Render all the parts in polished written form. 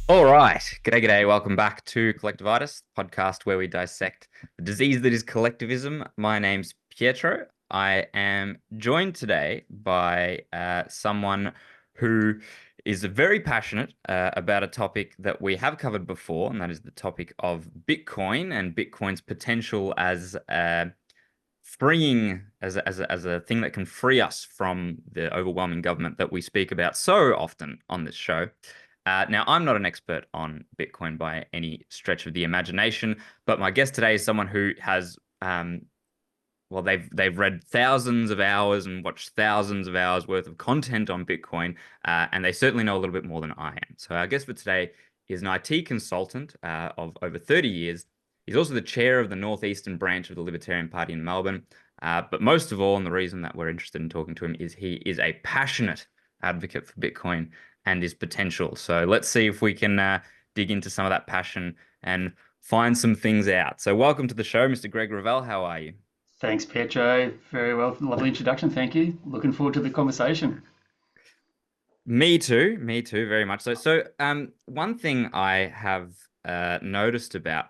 All right. G'day, g'day. Welcome back to Collectivitis, podcast where we dissect the disease that is collectivism. My name's Pietro. I am joined today by someone who is very passionate about a topic that we have covered before, and that is the topic of Bitcoin and Bitcoin's potential as freeing as a thing that can free us from the overwhelming government that we speak about so often on this show. Now, I'm not an expert on Bitcoin by any stretch of the imagination, but my guest today is someone who has, well, they've read thousands of hours and watched thousands of hours worth of content on Bitcoin, and they certainly know a little bit more than I am. So our guest for today is an IT consultant of over 30 years. He's also the chair of the Northeastern branch of the Libertarian Party in Melbourne. But most of all, and the reason that we're interested in talking to him is he is a passionate advocate for Bitcoin and his potential. So let's see if we can dig into some of that passion and find some things out. So welcome to the show, Mr. Greg Revell. How are you? Thanks, Pietro. Very well. Lovely introduction. Thank you. Looking forward to the conversation. Me too, very much so. One thing I have noticed about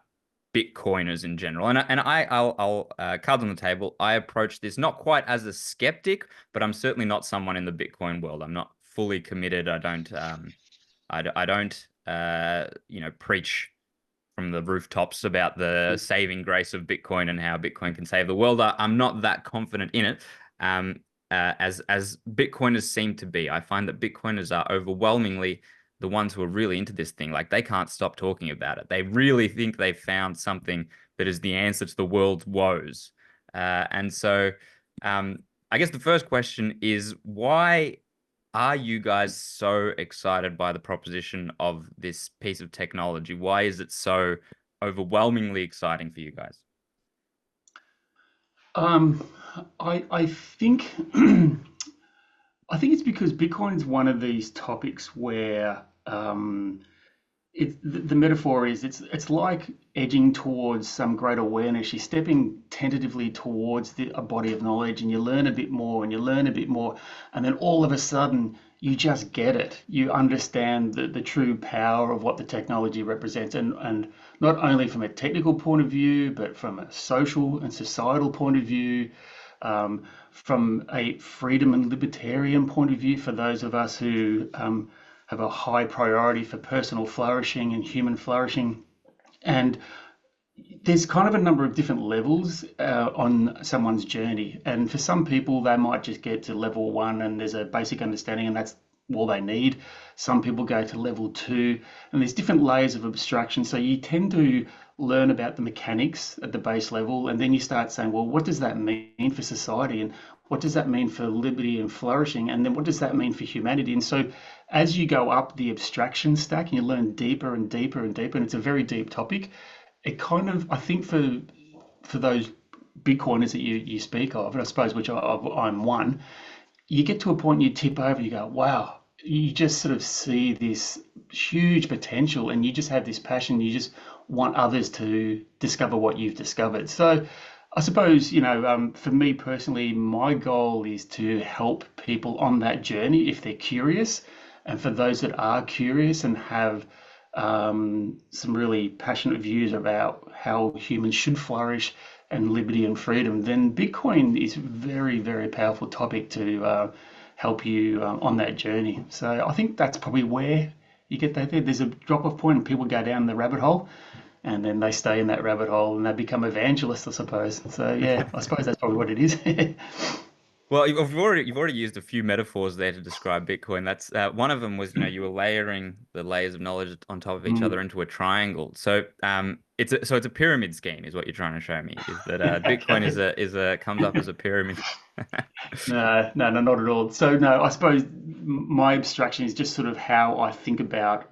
Bitcoiners in general, I'll cards on the table. I approach this not quite as a skeptic, but I'm certainly not someone in the Bitcoin world. I'm not fully committed. I don't, preach from the rooftops about the saving grace of Bitcoin and how Bitcoin can save the world. I'm not that confident in it, as Bitcoiners seem to be. I find that Bitcoiners are overwhelmingly the ones who are really into this thing. Like they can't stop talking about it. They really think they've found something that is the answer to the world's woes. And so, I guess the first question is why are you guys so excited by the proposition of this piece of technology? Why is it so overwhelmingly exciting for you guys? Um, I think I think it's because Bitcoin is one of these topics where the metaphor is it's like edging towards some great awareness. You're stepping tentatively towards a body of knowledge, and you learn a bit more, and you learn a bit more, and then all of a sudden you just get it. You understand the true power of what the technology represents, and not only from a technical point of view, but from a social and societal point of view. From a freedom and libertarian point of view, for those of us who have a high priority for personal flourishing and human flourishing. And there's kind of a number of different levels on someone's journey. And for some people, they might just get to level one and there's a basic understanding, and that's all they need. Some people go to level two, and there's different layers of abstraction. So you tend to learn about the mechanics at the base level, and then you start saying, well, what does that mean for society? And what does that mean for liberty and flourishing? And then what does that mean for humanity? And so as you go up the abstraction stack and you learn deeper and deeper and deeper, and it's a very deep topic, it kind of, I think for those Bitcoiners that you speak of, and I suppose which I'm one, you get to a point you tip over, you go, wow, you just sort of see this huge potential and you just have this passion. You just want others to discover what you've discovered. So I suppose, for me personally, my goal is to help people on that journey if they're curious. And for those that are curious and have some really passionate views about how humans should flourish and liberty and freedom, then Bitcoin is a very, very powerful topic to help you on that journey. So I think that's probably where you get that there. There's a drop off point and people go down the rabbit hole and then they stay in that rabbit hole and they become evangelists, I suppose. So yeah, I suppose that's probably what it is. Well, you've already used a few metaphors there to describe Bitcoin. That's one of them was, you were layering the layers of knowledge on top of each Mm. other into a triangle. So it's a pyramid scheme, is what you're trying to show me, is that Bitcoin Okay. is a comes up as a pyramid. No, no, no, not at all. So no, I suppose my abstraction is just sort of how I think about,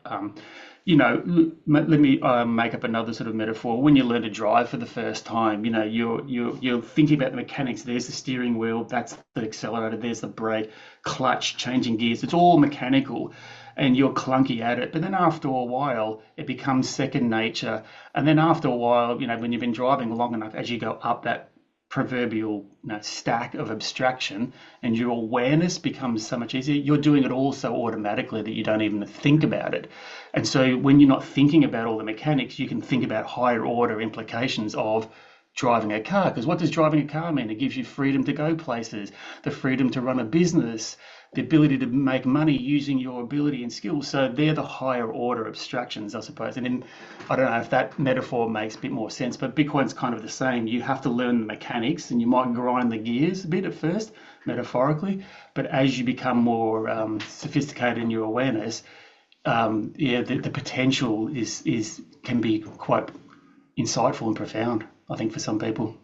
let me make up another sort of metaphor. When you learn to drive for the first time, you're thinking about the mechanics. There's the steering wheel, that's the accelerator, there's the brake, clutch, changing gears. It's all mechanical, and you're clunky at it. But then after a while, it becomes second nature. And then after a while, when you've been driving long enough, as you go up that proverbial stack of abstraction, and your awareness becomes so much easier. You're doing it all so automatically that you don't even think about it. And so when you're not thinking about all the mechanics, you can think about higher order implications of driving a car. Because what does driving a car mean? It gives you freedom to go places, the freedom to run a business, the ability to make money using your ability and skills. So they're the higher order abstractions, I suppose. And then I don't know if that metaphor makes a bit more sense, but Bitcoin's kind of the same. You have to learn the mechanics, and you might grind the gears a bit at first, metaphorically, but as you become more sophisticated in your awareness, the potential is can be quite insightful and profound, I think, for some people.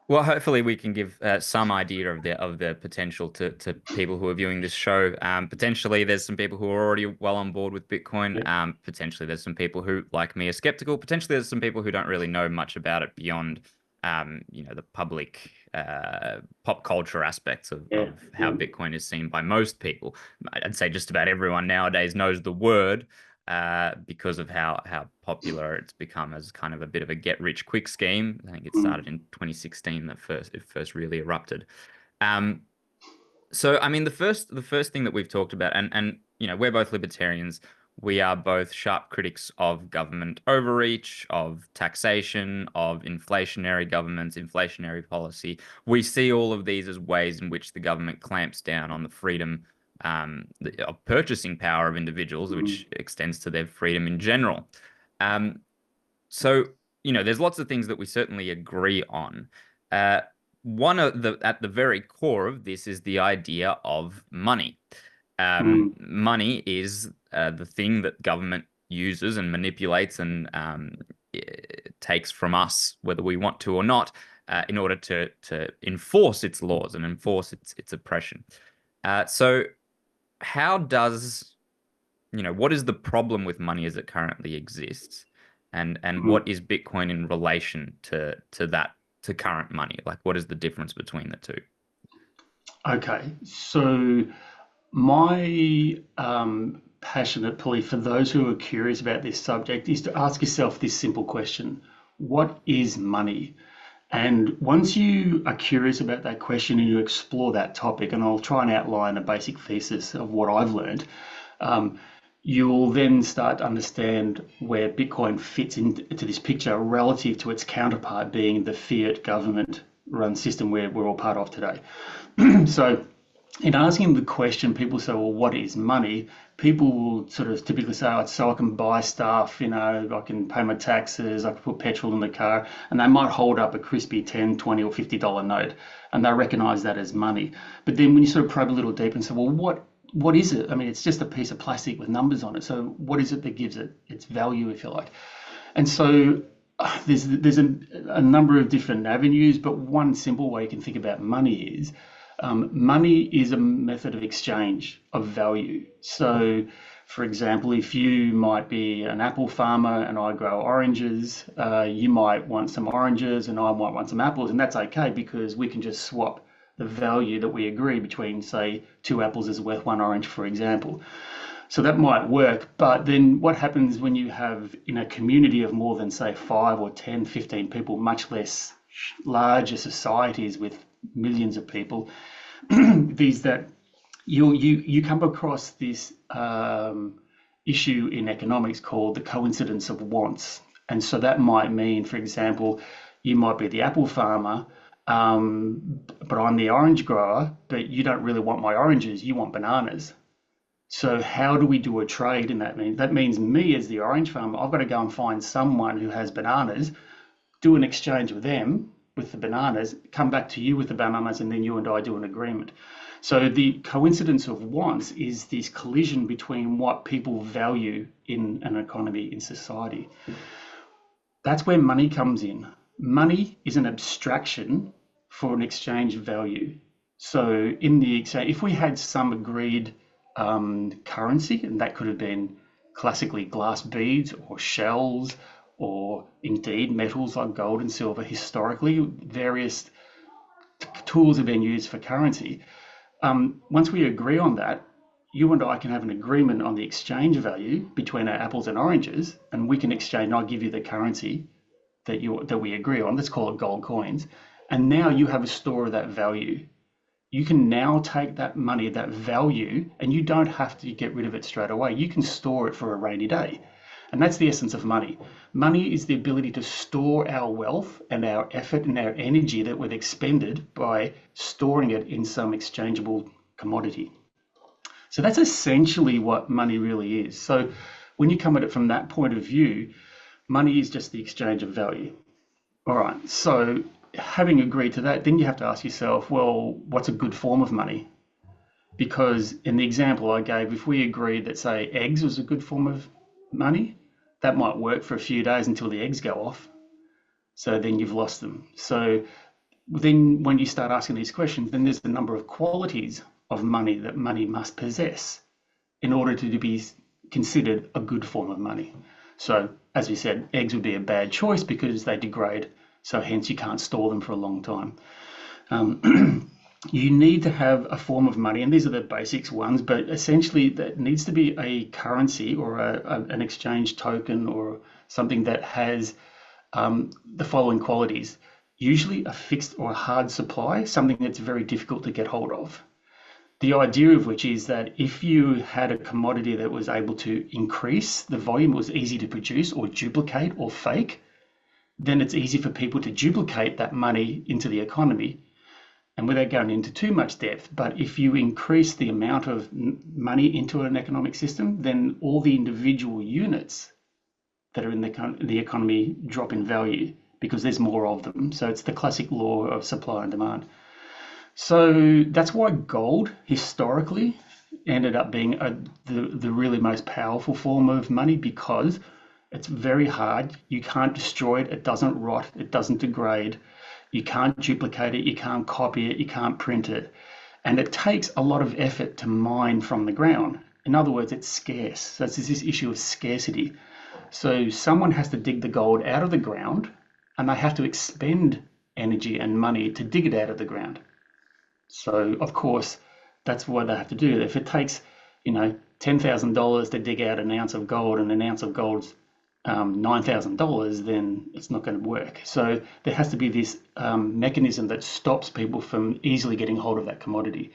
Well, hopefully we can give some idea of the potential to people who are viewing this show. Potentially, there's some people who are already well on board with Bitcoin. Yeah. Potentially, there's some people who, like me, are skeptical. Potentially, there's some people who don't really know much about it beyond, the public pop culture aspects Yeah. of how Bitcoin is seen by most people. I'd say just about everyone nowadays knows the word, because of how popular it's become as kind of a bit of a get rich quick scheme. I think it Mm, started in 2016 that it first really erupted. Um, so I mean the first thing that we've talked about, and we're both libertarians. We are both sharp critics of government overreach, of taxation, of inflationary governments, inflationary policy. We see all of these as ways in which the government clamps down on the freedom, of purchasing power of individuals, mm, which extends to their freedom in general. Um, so, there's lots of things that we certainly agree on. Uh, One of the at the very core of this is the idea of money. mm, Money is the thing that government uses and manipulates and takes from us, whether we want to or not, in order to enforce its laws and enforce its oppression. So, how does what is the problem with money as it currently exists, and mm. what is Bitcoin in relation to that, to current money? Like, what is the difference between the two? Okay, so my passionate plea for those who are curious about this subject is to ask yourself this simple question: what is money? And once you are curious about that question and you explore that topic, and I'll try and outline a basic thesis of what I've learned, um, you'll then start to understand where Bitcoin fits into this picture relative to its counterpart being the fiat government run system where we're all part of today. So, in asking the question, people say, well, what is money? People will sort of typically say, oh, it's so I can buy stuff, I can pay my taxes, I can put petrol in the car, and they might hold up a crispy 10, 20 or $50 note, and they recognize that as money. But then when you sort of probe a little deeper and say, well, what is it? I mean, it's just a piece of plastic with numbers on it. So what is it that gives it its value, if you like? And so there's a number of different avenues, but one simple way you can think about money is money is a method of exchange of value. So, for example, if you might be an apple farmer and I grow oranges, you might want some oranges and I might want some apples, and that's okay because we can just swap the value that we agree between, say, two apples is worth one orange, for example. So that might work, but then what happens when you have in a community of more than, say, 5 or 10, 15 people, much less larger societies with millions of people, these that you come across this issue in economics called the coincidence of wants. And so that might mean, for example, you might be the apple farmer, but I'm the orange grower, but you don't really want my oranges, you want bananas. So how do we do a trade in that? That means me as the orange farmer, I've got to go and find someone who has bananas, do an exchange with them with the bananas, come back to you with the bananas, and then you and I do an agreement. So the coincidence of wants is this collision between what people value in an economy, in society. That's where money comes in. Money is an abstraction for an exchange value. So in the exchange, if we had some agreed currency, and that could have been classically glass beads or shells or indeed metals like gold and silver. Historically, various tools have been used for currency. Once we agree on that, you and I can have an agreement on the exchange value between our apples and oranges, and we can exchange. I'll give you the currency that we agree on. Let's call it gold coins, And now you have a store of that value. You can now take that money, that value, and you don't have to get rid of it straight away. You can store it for a rainy day. And that's the essence of money. Money is the ability to store our wealth and our effort and our energy that we've expended by storing it in some exchangeable commodity. So that's essentially what money really is. So when you come at it from that point of view, money is just the exchange of value. All right, so having agreed to that, then you have to ask yourself, well, what's a good form of money? Because in the example I gave, if we agreed that, say, eggs was a good form of money, that might work for a few days until the eggs go off. So then you've lost them. So then when you start asking these questions, then there's a number of qualities of money that money must possess in order to be considered a good form of money. So as we said, eggs would be a bad choice because they degrade, so hence you can't store them for a long time. You need to have a form of money, and these are the basics ones, but essentially that needs to be a currency or an exchange token or something that has the following qualities. Usually a fixed or a hard supply, something that's very difficult to get hold of. The idea of which is that if you had a commodity that was able to increase the volume, was easy to produce or duplicate or fake, then it's easy for people to duplicate that money into the economy. And without going into too much depth, but if you increase the amount of money into an economic system, then all the individual units that are in the economy drop in value because there's more of them. So it's the classic law of supply and demand. So that's why gold historically ended up being the really most powerful form of money, because it's very hard. You can't destroy it. It doesn't rot. It doesn't degrade. You can't duplicate it, you can't copy it, you can't print it. And it takes a lot of effort to mine from the ground. In other words, it's scarce. So it's this issue of scarcity. So someone has to dig the gold out of the ground, and they have to expend energy and money to dig it out of the ground. So of course, that's what they have to do. If it takes, $10,000 to dig out an ounce of gold, and an ounce of gold's $9,000, then it's not going to work. So there has to be this mechanism that stops people from easily getting hold of that commodity.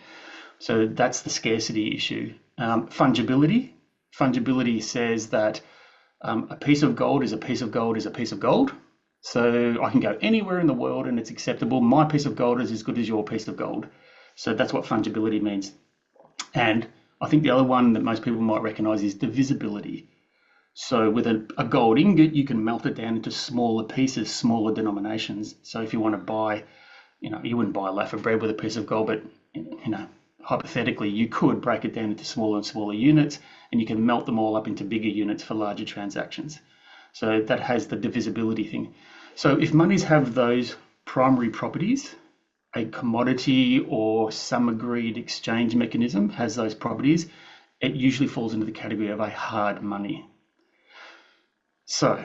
So that's the scarcity issue. Fungibility. Fungibility says that a piece of gold is a piece of gold is a piece of gold. So I can go anywhere in the world and it's acceptable. My piece of gold is as good as your piece of gold. So that's what fungibility means. And I think the other one that most people might recognize is divisibility. So with a gold ingot, you can melt it down into smaller pieces, smaller denominations. So if you want to buy, you wouldn't buy a loaf of bread with a piece of gold, but, hypothetically, you could break it down into smaller and smaller units, and you can melt them all up into bigger units for larger transactions. So that has the divisibility thing. So if monies have those primary properties, a commodity or some agreed exchange mechanism has those properties, it usually falls into the category of a hard money. So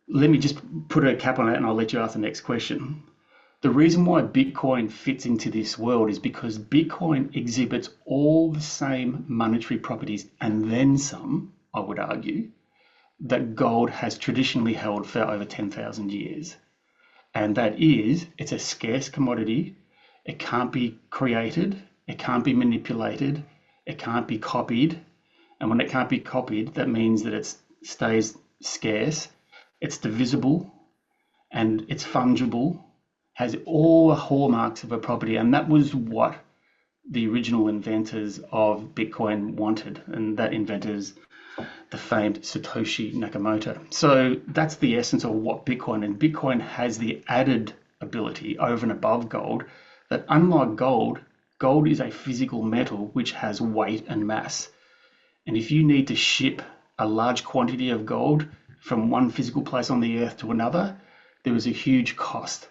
let me just put a cap on it and I'll let you ask the next question. The reason why Bitcoin fits into this world is because Bitcoin exhibits all the same monetary properties and then some, I would argue, that gold has traditionally held for over 10,000 years. And that is, it's a scarce commodity. It can't be created. It can't be manipulated. It can't be copied. And when it can't be copied, that means that it stays scarce, it's divisible, and it's fungible, has all the hallmarks of a property. And that was what the original inventors of Bitcoin wanted. And that inventor is the famed Satoshi Nakamoto. So that's the essence of what Bitcoin, and Bitcoin has the added ability over and above gold that, unlike gold, gold is a physical metal which has weight and mass. And if you need to ship a large quantity of gold from one physical place on the earth to another, there is a huge cost,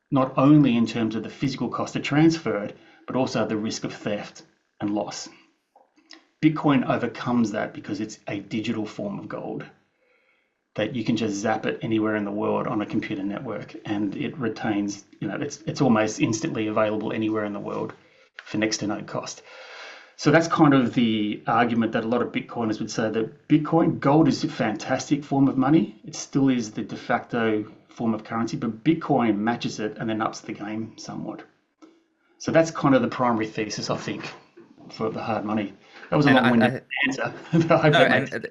not only in terms of the physical cost to transfer it, but also the risk of theft and loss. Bitcoin overcomes that because it's a digital form of gold that you can just zap it anywhere in the world on a computer network, and it retains, it's almost instantly available anywhere in the world for next to no cost. So that's kind of the argument that a lot of Bitcoiners would say, that gold is a fantastic form of money. It still is the de facto form of currency, but Bitcoin matches it and then ups the game somewhat. So that's kind of the primary thesis, I think, for the hard money. That was a And long-winded answer. I hope no, that makes and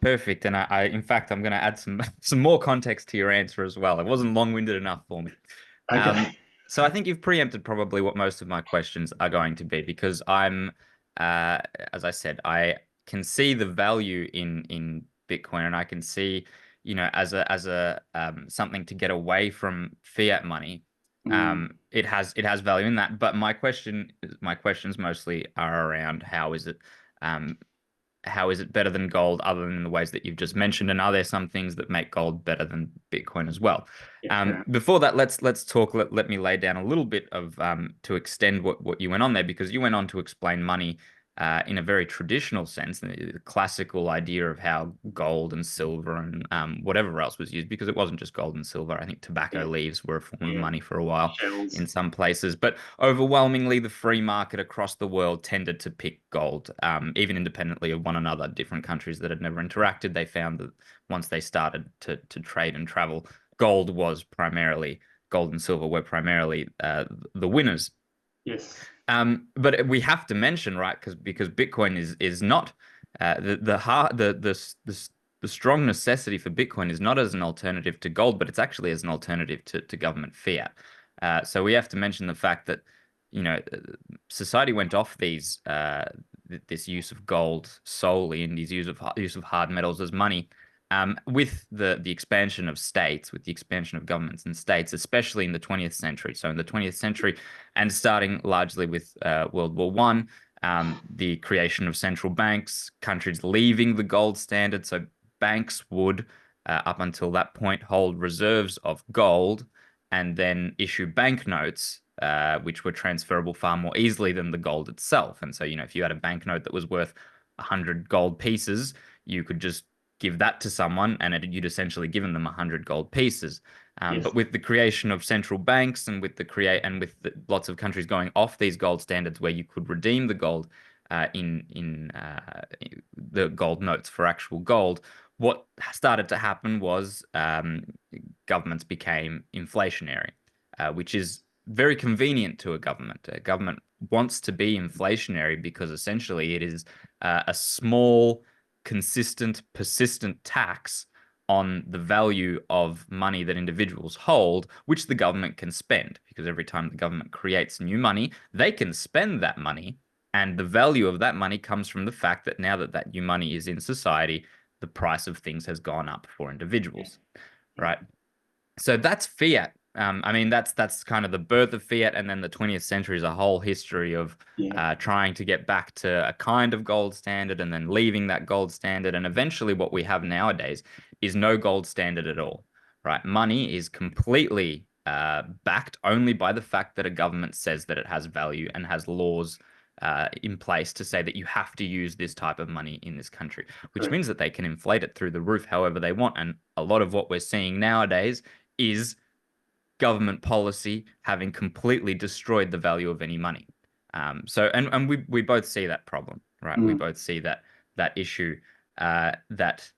perfect. And in fact, I'm going to add some some more context to your answer as well. It wasn't long-winded enough for me. sense. Okay. So I think you've preempted probably what most of my questions are going to be because uh, as I said, I can see the value in Bitcoin, and I can see, as a something to get away from fiat money. Mm, It has value in that. But my questions mostly are around um, how is it better than gold other than in the ways that you've just mentioned? And are there some things that make gold better than Bitcoin as well? yeah, fair enough. Before that, let's talk. Let me lay down a little bit of to extend what you went on there because you went on to explain money in a very traditional sense, the classical idea of how gold and silver and whatever else was used, because it wasn't just gold and silver. I think tobacco Yeah, leaves were a form of yeah. money for a while Shells. in some places, but overwhelmingly the free market across the world tended to pick gold, even independently of one another. Different countries that had never interacted, they found that once they started to trade and travel, gold and silver were primarily the winners. Yes. But we have to mention, right, because Bitcoin is not the hard the strong necessity for Bitcoin is not as an alternative to gold, but it's actually as an alternative to government fiat. So we have to mention the fact that society went off this use of gold solely and these use of hard metals as money. With the expansion of states, with the expansion of governments and states, especially in the 20th century. So in the 20th century, and starting largely with World War One, the creation of central banks, countries leaving the gold standard. So banks would, up until that point, hold reserves of gold and then issue banknotes, which were transferable far more easily than the gold itself. And so, if you had a banknote that was worth 100 gold pieces, you could just give that to someone and you'd essentially given them 100 gold pieces. Yes. But with the creation of central banks and with lots of countries going off these gold standards where you could redeem the gold in the gold notes for actual gold, what started to happen was governments became inflationary, which is very convenient to a government. A government wants to be inflationary because essentially it is a small, consistent, persistent tax on the value of money that individuals hold, which the government can spend. Because every time the government creates new money, they can spend that money. And the value of that money comes from the fact that now that that new money is in society, the price of things has gone up for Yeah. individuals, Yeah. right? So that's fiat. I mean, that's kind of the birth of fiat, and then the 20th century is a whole history of Yeah. trying to get back to a kind of gold standard, and then leaving that gold standard, and eventually what we have nowadays is no gold standard at all, right? Money is completely backed only by the fact that a government says that it has value and has laws in place to say that you have to use this type of money in this country, which Correct. means that they can inflate it through the roof however they want. And a lot of what we're seeing nowadays is government policy having completely destroyed the value of any money. And we both see that problem, right? We Mm, both see that issue that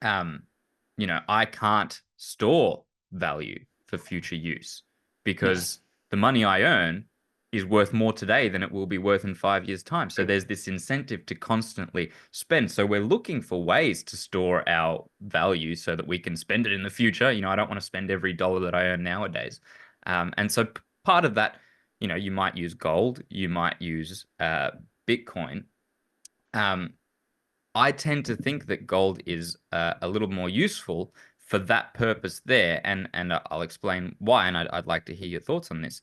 um, I can't store value for future use yes. because the money I earn is worth more today than it will be worth in 5 years' time. So Correct. there's this incentive to constantly spend. So we're looking for ways to store our value so that we can spend it in the future. I don't want to spend every dollar that I earn nowadays. And so part of that, you might use gold, you might use Bitcoin. Um, I tend to think that gold is a little more useful for that purpose there, and I'll explain why, and I'd like to hear your thoughts on this.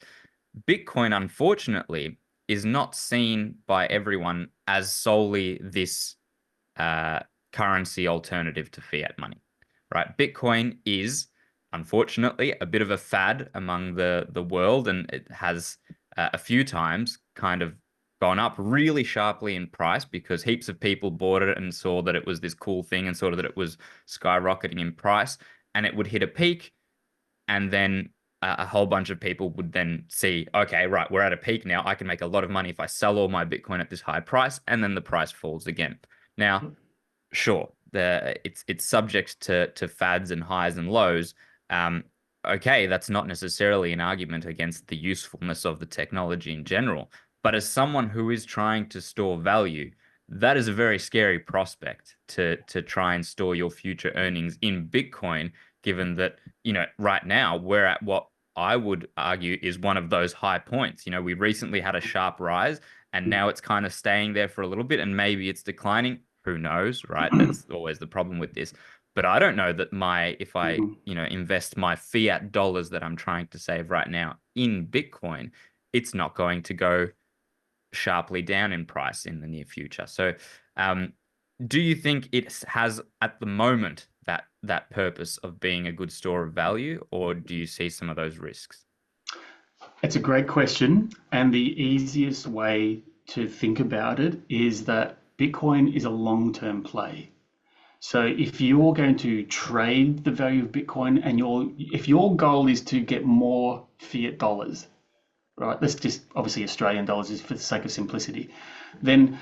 Bitcoin, unfortunately, is not seen by everyone as solely this uh, currency alternative to fiat money, right? Bitcoin is, unfortunately, a bit of a fad among the world, and it has a few times kind of gone up really sharply in price because heaps of people bought it and saw that it was this cool thing and saw that it was skyrocketing in price, and it would hit a peak, and then a whole bunch of people would then see, okay, right, we're at a peak now. I can make a lot of money if I sell all my Bitcoin at this high price, and then the price falls again. Now, sure, it's subject to fads and highs and lows, Um, okay, that's not necessarily an argument against the usefulness of the technology in general, but as someone who is trying to store value, that is a very scary prospect to try and store your future earnings in Bitcoin, given that, right now we're at what I would argue is one of those high points. We recently had a sharp rise and now it's kind of staying there for a little bit and maybe it's declining. Who knows, right? That's always the problem with this. But I don't know that if I, Mhm. invest my fiat dollars that I'm trying to save right now in Bitcoin, it's not going to go sharply down in price in the near future. So, um, do you think it has at the moment that purpose of being a good store of value, or do you see some of those risks? It's a great question. And the easiest way to think about it is that Bitcoin is a long-term play. So if you're going to trade the value of Bitcoin and if your goal is to get more fiat dollars, right? Let's just obviously Australian dollars is for the sake of simplicity, then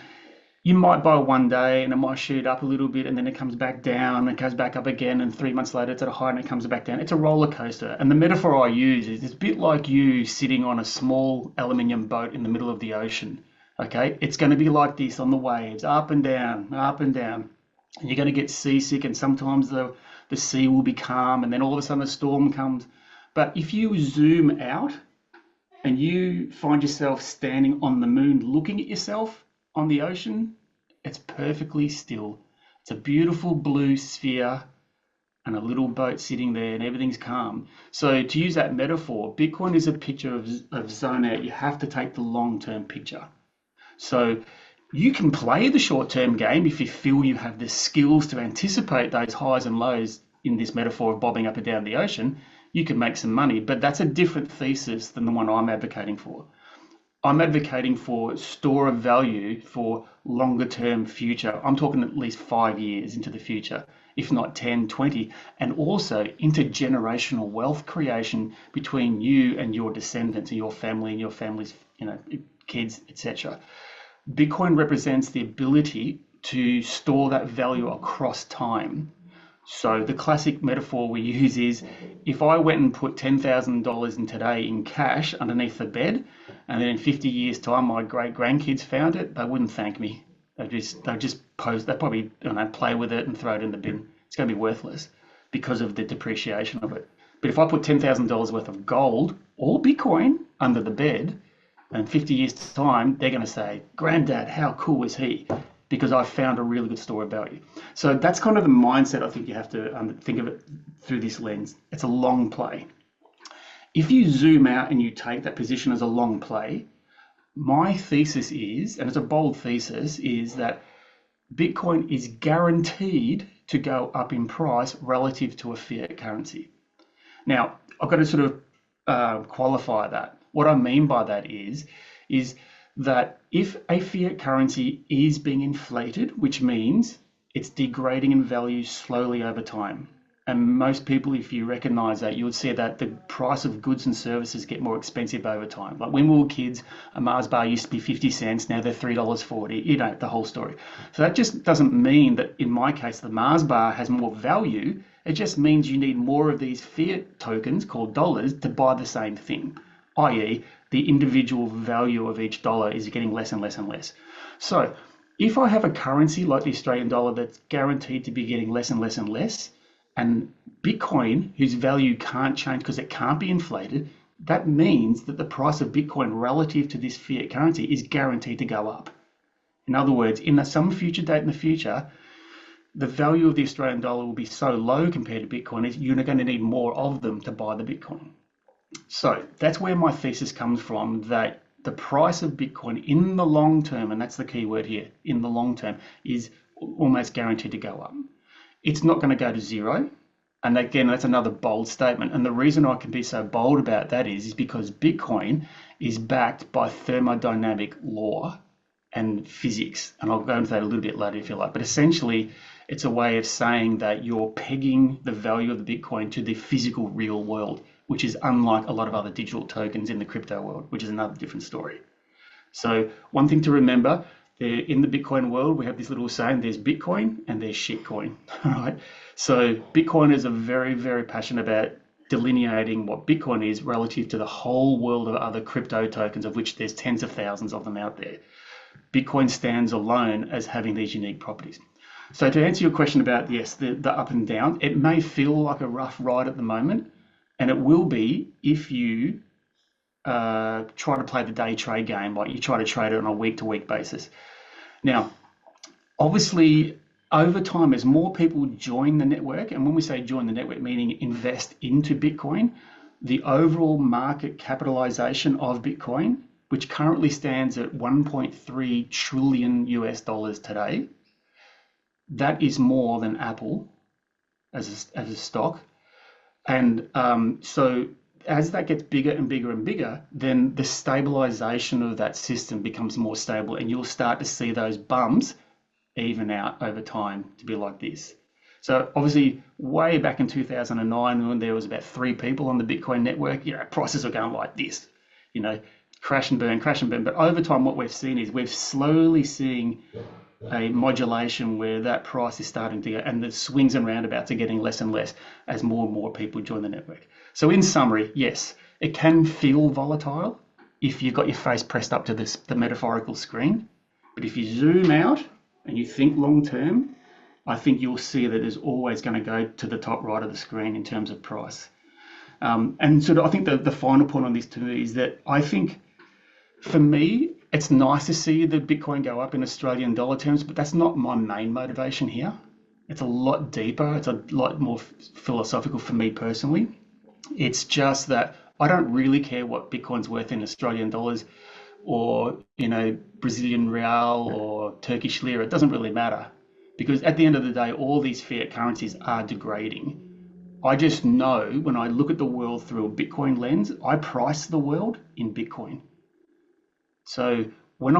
you might buy one day and it might shoot up a little bit and then it comes back down and goes back up again and 3 months later it's at a high and it comes back down. It's a roller coaster. And the metaphor I use is it's a bit like you sitting on a small aluminium boat in the middle of the ocean. Okay, it's going to be like this on the waves, up and down, up and down. And you're going to get seasick and sometimes the sea will be calm and then all of a sudden a storm comes. But if you zoom out and you find yourself standing on the moon looking at yourself on the ocean, it's perfectly still. It's a beautiful blue sphere and a little boat sitting there and everything's calm. So to use that metaphor, Bitcoin is a picture of zone out. You have to take the long-term picture. So you can play the short-term game if you feel you have the skills to anticipate those highs and lows in this metaphor of bobbing up and down the ocean. You can make some money, but that's a different thesis than the one I'm advocating for. I'm advocating for store of value for longer term future. I'm talking at least 5 years into the future, if not 10, 20, and also intergenerational wealth creation between you and your descendants and your family and your family's, kids, etc. Bitcoin represents the ability to store that value across time. So the classic metaphor we use is if I went and put $10,000 in today in cash underneath the bed, and then in 50 years' time my great grandkids found it, they wouldn't thank me. They just pose. They probably play with it and throw it in the bin. It's going to be worthless because of the depreciation of it. But if I put $10,000 worth of gold or Bitcoin under the bed, in 50 years' time, they're going to say, Granddad, how cool is he? Because I found a really good store of value. So that's kind of the mindset I think you have to think of it through this lens. It's a long play. If you zoom out and you take that position as a long play, my thesis is, and it's a bold thesis, is that Bitcoin is guaranteed to go up in price relative to a fiat currency. Now, I've got to sort of qualify that. What I mean by that is that if a fiat currency is being inflated, which means it's degrading in value slowly over time, and most people, if you recognize that, you would see that the price of goods and services get more expensive over time. Like when we were kids, a Mars bar used to be 50 cents, now they're $3.40, the whole story. So that just doesn't mean that, in my case, the Mars bar has more value. It just means you need more of these fiat tokens called dollars to buy the same thing, i.e., the individual value of each dollar is getting less and less and less. So if I have a currency like the Australian dollar that's guaranteed to be getting less and less and less, and Bitcoin, whose value can't change because it can't be inflated, that means that the price of Bitcoin relative to this fiat currency is guaranteed to go up. In other words, in some future date in the future, the value of the Australian dollar will be so low compared to Bitcoin, you're going to need more of them to buy the Bitcoin. So that's where my thesis comes from, that the price of Bitcoin in the long term, and that's the key word here, in the long term, is almost guaranteed to go up. It's not going to go to zero. And again, that's another bold statement. And the reason I can be so bold about that is because Bitcoin is backed by thermodynamic law and physics. And I'll go into that a little bit later if you like. But essentially, it's a way of saying that you're pegging the value of the Bitcoin to the physical real world, which is unlike a lot of other digital tokens in the crypto world, which is another different story. So one thing to remember, in the Bitcoin world, we have this little saying, there's Bitcoin and there's shitcoin, all right? So Bitcoiners are very, very passionate about delineating what Bitcoin is relative to the whole world of other crypto tokens, of which there's tens of thousands of them out there. Bitcoin stands alone as having these unique properties. So to answer your question about, yes, the up and down, it may feel like a rough ride at the moment, and it will be if you try to play the day trade game, like you try to trade it on a week-to-week basis. Now, obviously, over time, as more people join the network, and when we say join the network, meaning invest into Bitcoin, the overall market capitalization of Bitcoin, which currently stands at 1.3 trillion US dollars today, that is more than Apple as a stock. And so as that gets bigger and bigger and bigger, then the stabilization of that system becomes more stable, and you'll start to see those bumps even out over time to be like this. So obviously, way back in 2009, when there was about 3 people on the Bitcoin network, prices were going like this, crash and burn, crash and burn. But over time, what we've seen is we've slowly seeing a modulation where that price is starting to go, and the swings and roundabouts are getting less and less as more and more people join the network. So in summary, yes, it can feel volatile if you've got your face pressed up to the metaphorical screen. But if you zoom out and you think long term, I think you'll see that it's always going to go to the top right of the screen in terms of price. And so I think the final point on this to me is that I think, for me, it's nice to see the Bitcoin go up in Australian dollar terms, but that's not my main motivation here. It's a lot deeper. It's a lot more philosophical for me personally. It's just that I don't really care what Bitcoin's worth in Australian dollars or, Brazilian real or Turkish lira. It doesn't really matter, because at the end of the day, all these fiat currencies are degrading. I just know when I look at the world through a Bitcoin lens, I price the world in Bitcoin. So when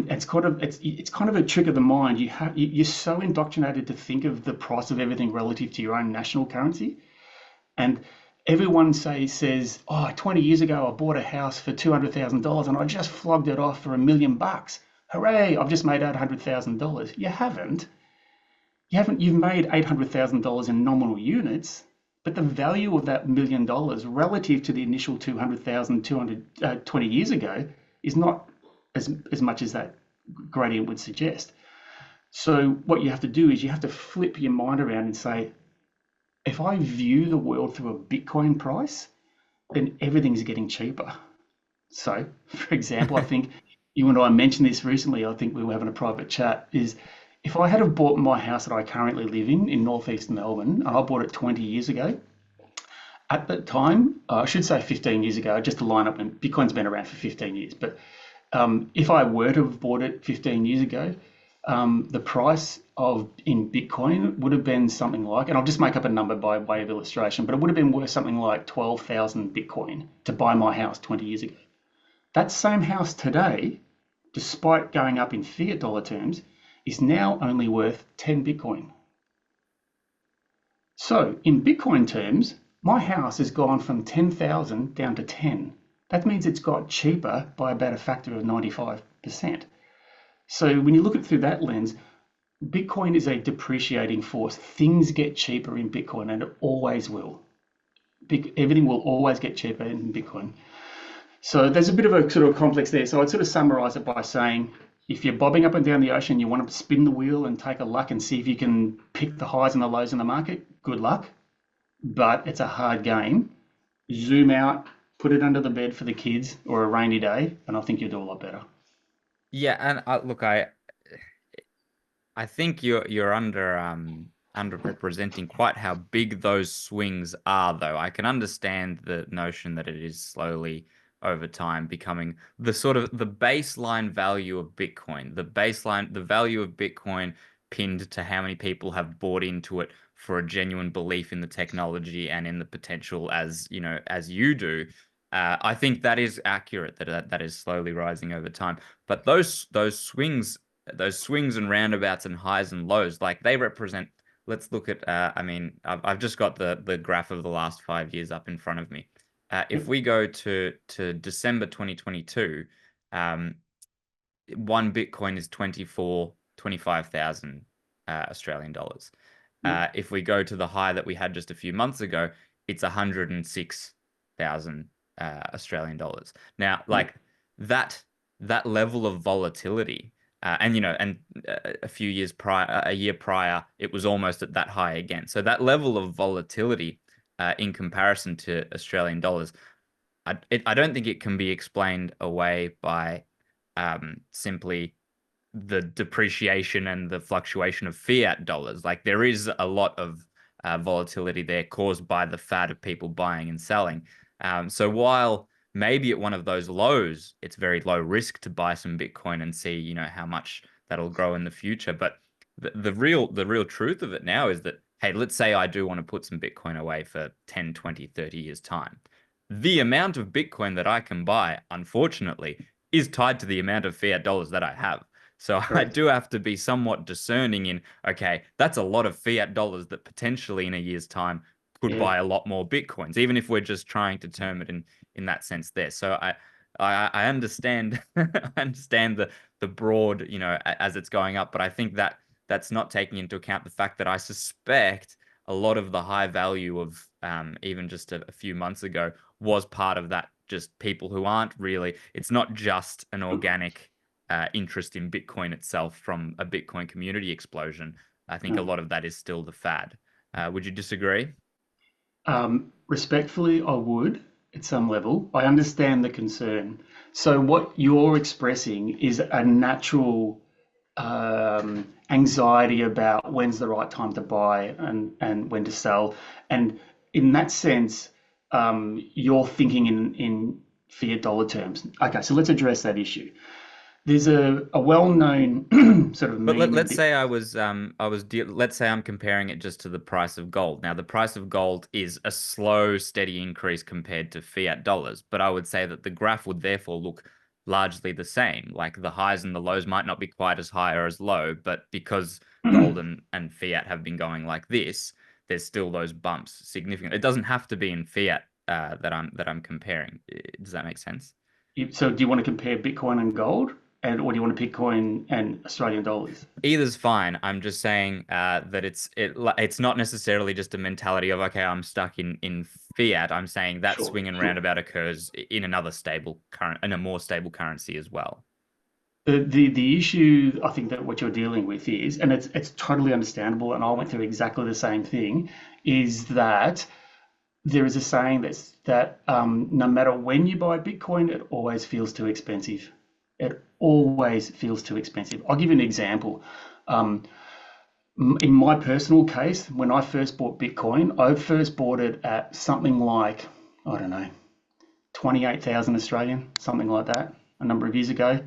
it's kind of a trick of the mind. You're so indoctrinated to think of the price of everything relative to your own national currency, and everyone says, oh, 20 years ago I bought a house for $200,000 and I just flogged it off for $1 million. Hooray! I've just made $800,000. You haven't. You've made $800,000 in nominal units, but the value of that $1 million relative to the initial 200,000 20 years ago is not as much as that gradient would suggest. So what you have to do is you have to flip your mind around and say, if I view the world through a Bitcoin price, then everything's getting cheaper. So, for example, I think you and I mentioned this recently, I think we were having a private chat, is if I had have bought my house that I currently live in northeast Melbourne, and I bought it 20 years ago, at that time, I should say 15 years ago, just to line up, and Bitcoin's been around for 15 years, but if I were to have bought it 15 years ago, the price in Bitcoin would have been something like, and I'll just make up a number by way of illustration, but it would have been worth something like 12,000 Bitcoin to buy my house 20 years ago. That same house today, despite going up in fiat dollar terms, is now only worth 10 Bitcoin. So in Bitcoin terms, my house has gone from 10,000 down to 10. That means it's got cheaper by about a factor of 95%. So when you look at it through that lens, Bitcoin is a depreciating force. Things get cheaper in Bitcoin, and it always will. Everything will always get cheaper in Bitcoin. So there's a bit of a sort of complex there. So I'd sort of summarize it by saying, if you're bobbing up and down the ocean, you want to spin the wheel and take a luck and see if you can pick the highs and the lows in the market, good luck. But it's a hard game. Zoom out, put it under the bed for the kids or a rainy day, and I think you'll do a lot better. Yeah, and look, I think you're underrepresenting quite how big those swings are, though. I can understand the notion that it is slowly over time becoming the sort of the baseline value of Bitcoin, the value of Bitcoin pinned to how many people have bought into it for a genuine belief in the technology and in the potential, as as you do. I think that is accurate, that is slowly rising over time. But those swings and roundabouts and highs and lows, like they represent. Let's look at. I mean, I've just got the graph of the last 5 years up in front of me. If we go to December 2022, one Bitcoin is 25,000 Australian dollars. If we go to the high that we had just a few months ago, it's 106,000 Australian dollars. Now, Yep. like that that level of volatility, and a few years prior, a year prior, it was almost at that high again. So that level of volatility, in comparison to Australian dollars, I don't think it can be explained away by simply the depreciation and the fluctuation of fiat dollars. Like there is a lot of volatility there caused by the fad of people buying and selling. So while maybe at one of those lows, it's very low risk to buy some Bitcoin and see, how much that'll grow in the future. But the real truth of it now is that, hey, let's say I do want to put some Bitcoin away for 10, 20, 30 years time. The amount of Bitcoin that I can buy, unfortunately, is tied to the amount of fiat dollars that I have. So I Correct. do have to be somewhat discerning in, okay, that's a lot of fiat dollars that potentially in a year's time could Yeah. buy a lot more Bitcoins, even if we're just trying to term it in that sense there. So I understand I understand the broad, as it's going up, but I think that that's not taking into account the fact that I suspect a lot of the high value of even just a few months ago was part of that, just people who aren't really, it's not just an organic interest in Bitcoin itself from a Bitcoin community explosion. I think a No. lot of that is still the fad. Would you disagree? Respectfully, I would at some level. I understand the concern. So what you're expressing is a natural anxiety about when's the right time to buy and when to sell. And in that sense, you're thinking in fiat dollar terms. Okay, so let's address that issue. There's a well-known sort of But meme in let's Bit. say let's say I'm comparing it just to the price of gold. Now, the price of gold is a slow, steady increase compared to fiat dollars, but I would say that the graph would therefore look largely the same. Like the highs and the lows might not be quite as high or as low, but because gold and fiat have been going like this, there's still those bumps significant. It doesn't have to be in fiat that I'm comparing. Does that make sense? So do you want to compare Bitcoin and gold, or do you want to Bitcoin and Australian dollars? Either's fine. I'm just saying that it's not necessarily just a mentality of, okay, I'm stuck in fiat. I'm saying that Sure, swing and sure. roundabout occurs in a more stable currency as well. The issue I think that what you're dealing with is, and it's totally understandable, and I went through exactly the same thing, is that there is a saying that no matter when you buy Bitcoin, it always feels too expensive. It always feels too expensive. I'll give you an example. Um, in my personal case, when I first bought Bitcoin, I first bought it at something like, I don't know, 28,000 Australian, something like that, a number of years ago.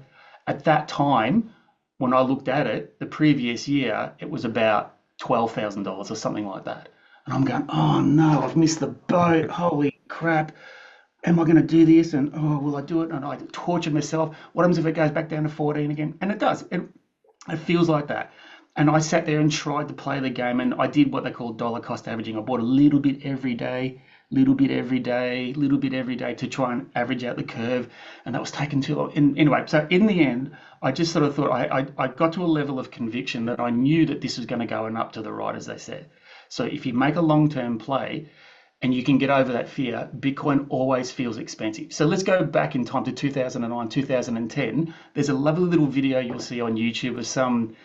At that time, when I looked at it, the previous year, it was about $12,000 or something like that. And I'm going, oh no, I've missed the boat. Holy crap. Am I going to do this? And oh, will I do it? And I tortured myself. What happens if it goes back down to 14 again? And it does. It feels like that. And I sat there and tried to play the game, and I did what they call dollar cost averaging. I bought a little bit every day, little bit every day, little bit every day to try and average out the curve, and that was taking too long. And anyway, so in the end, I just sort of thought I got to a level of conviction that I knew that this was going to go and up to the right, as they said. So if you make a long-term play, and you can get over that fear, Bitcoin always feels expensive. So let's go back in time to 2009, 2010. There's a lovely little video you'll see on YouTube of some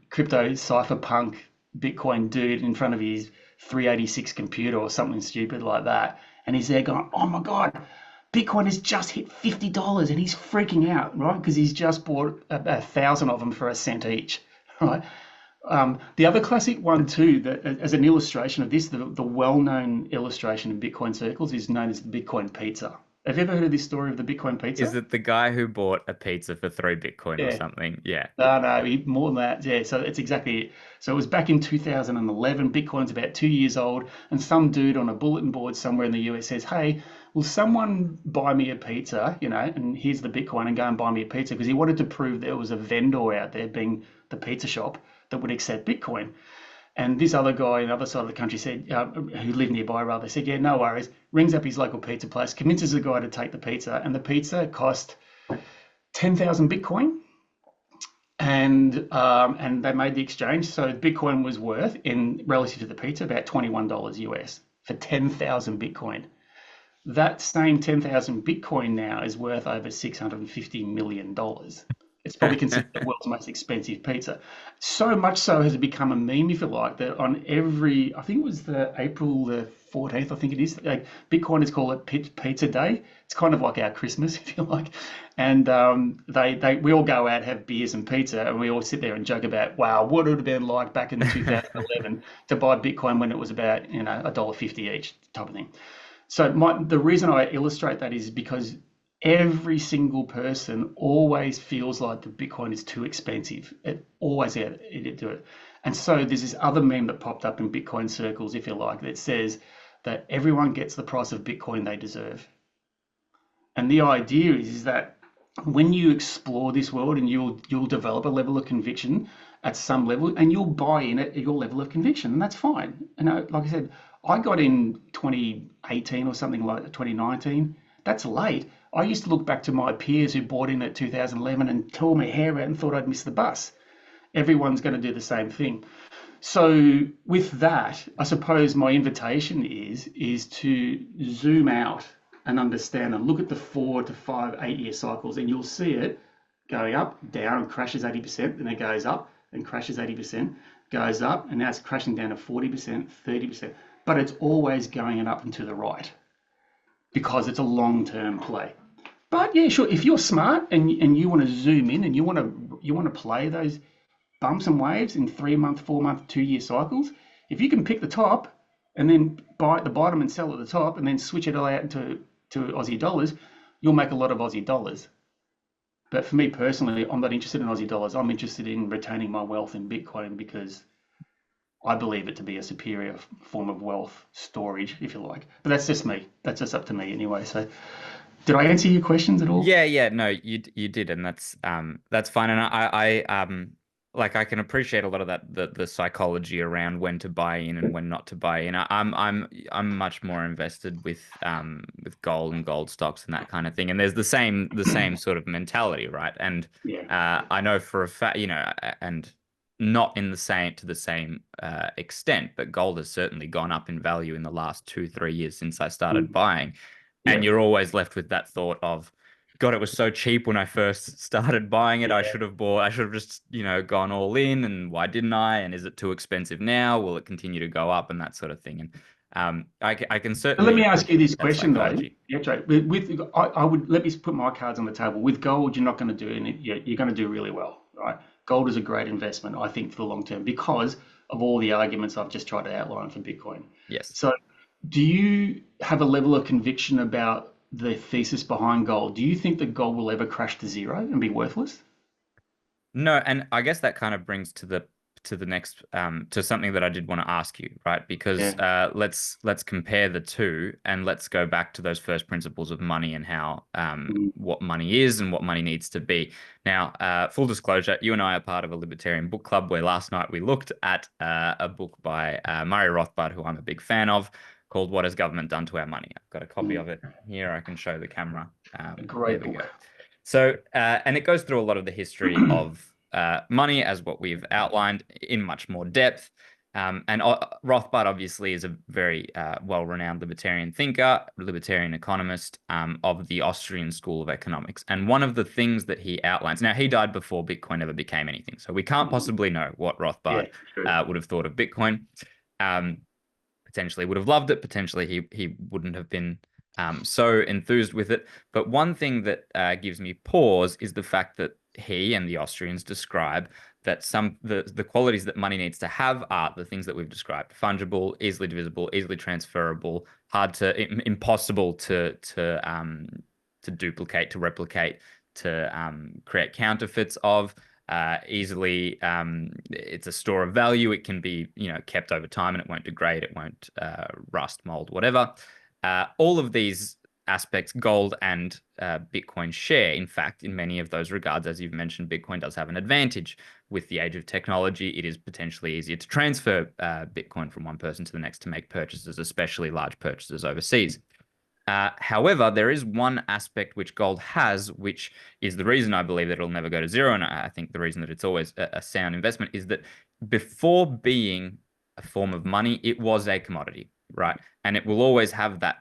crypto cypherpunk Bitcoin dude in front of his 386 computer or something stupid like that. And he's there going, oh my God, Bitcoin has just hit $50 and he's freaking out, right? Because he's just bought a thousand of them for a cent each, right? The other classic one too, that as an illustration of this, the well-known illustration in Bitcoin circles is known as the Bitcoin pizza. Have you ever heard of this story of the Bitcoin Is pizza? it the guy who bought a pizza for 3 Bitcoin or Yeah. something? Yeah. No, no, more than that. Yeah, so it's exactly it. So it was back in 2011. Bitcoin's about 2 years old, and some dude on a bulletin board somewhere in the US says, "Hey, will someone buy me a pizza? And here's the Bitcoin, and go and buy me a pizza," because he wanted to prove there was a vendor out there, being the pizza shop, that would accept Bitcoin. And this other guy on the other side of the country said, who lived nearby rather, said, "Yeah, no worries." Rings up his local pizza place, convinces the guy to take the pizza, and the pizza cost 10,000 Bitcoin, and they made the exchange. So Bitcoin was worth, in relative to the pizza, about $21 US. for 10,000 Bitcoin. That same 10,000 Bitcoin now is worth over $650 million. It's probably considered the world's most expensive pizza. So much so has it become a meme, if you like, that on every, I think it was the April the 14th, I think it is, like Bitcoiners call it Pizza Day. It's kind of like our Christmas, if you like. And we all go out, have beers and pizza, and we all sit there and joke about, wow, what it would have been like back in 2011 to buy Bitcoin when it was about, $1.50 each type of thing. So the reason I illustrate that is because every single person always feels like the Bitcoin is too expensive. It always it do it. And so there's this other meme that popped up in Bitcoin circles, if you like, that says that everyone gets the price of Bitcoin they deserve. And the idea is that when you explore this world and you'll develop a level of conviction at some level and you'll buy in at your level of conviction, and that's fine. And like I said, I got in 2018 or something like 2019. That's late. I used to look back to my peers who bought in at 2011 and tore my hair out and thought I'd missed the bus. Everyone's going to do the same thing. So with that, I suppose my invitation is to zoom out and understand and look at the 4 to 5, 8 year cycles, and you'll see it going up, down, and crashes 80%, then it goes up and crashes 80%, goes up, and now it's crashing down to 40%, 30%, but it's always going up and to the right because it's a long-term play. But yeah, sure, if you're smart and you want to zoom in and you want to play those bumps and waves in 3 month, 4 month, 2 year cycles, if you can pick the top and then buy at the bottom and sell at the top and then switch it all out into Aussie dollars, you'll make a lot of Aussie dollars. But for me personally, I'm not interested in Aussie dollars. I'm interested in retaining my wealth in Bitcoin because I believe it to be a superior form of wealth storage, if you like. But that's just me. That's just up to me anyway. So did I answer your questions at all? Yeah, no, you did, and that's fine. And like I can appreciate a lot of that the psychology around when to buy in and when not to buy in. I'm much more invested with gold and gold stocks and that kind of thing. And there's the same sort of mentality, right? And Yeah. I know for a fact, and not in the same extent, but gold has certainly gone up in value in the last 2, 3 years since I started Mm. buying. And Yeah. you're always left with that thought of, God, it was so cheap when I first started buying it. I Yeah. should have bought, I should have just, gone all in. And why didn't I? And is it too expensive now? Will it continue to go up and that sort of thing? And I can But let certainly me ask you this appreciate that question though, psychology. Pietro. I would let me put my cards on the table. With gold, you're not going to do any. You're going to do really well, right? Gold is a great investment, I think, for the long term because of all the arguments I've just tried to outline for Bitcoin. Yes. So, do you have a level of conviction about the thesis behind gold? Do you think that gold will ever crash to zero and be worthless? No, and I guess that kind of brings to the next to something that I did want to ask you, right? Because Yeah. let's compare the two and let's go back to those first principles of money and how Mm. what money is and what money needs to be. Now, full disclosure, you and I are part of a libertarian book club where last night we looked at a book by Murray Rothbard, who I'm a big fan of, called "What Has Government Done to Our Money?" I've got a copy Mm. of it here. I can show the camera. A There great we go. book. So, and it goes through a lot of the history of money as what we've outlined in much more depth. And Rothbard obviously is a very well-renowned libertarian thinker, libertarian economist of the Austrian School of Economics. And one of the things that he outlines, now he died before Bitcoin ever became anything, so we can't Mm. possibly know what Yeah, Rothbard true. would have thought of Bitcoin. Um, Potentially would have loved it. Potentially he wouldn't have been so enthused with it. But one thing that gives me pause is the fact that he and the Austrians describe that the qualities that money needs to have are the things that we've described: fungible, easily divisible, easily transferable, impossible to duplicate, to replicate, to create counterfeits of. Easily, it's a store of value. It can be, kept over time and it won't degrade. It won't rust, mold, whatever. All of these aspects, gold and Bitcoin share. In fact, in many of those regards, as you've mentioned, Bitcoin does have an advantage. With the age of technology, it is potentially easier to transfer Bitcoin from one person to the next to make purchases, especially large purchases overseas. However, there is one aspect which gold has, which is the reason I believe that it'll never go to zero. And I think the reason that it's always a sound investment is that before being a form of money, it was a commodity. right? And it will always have that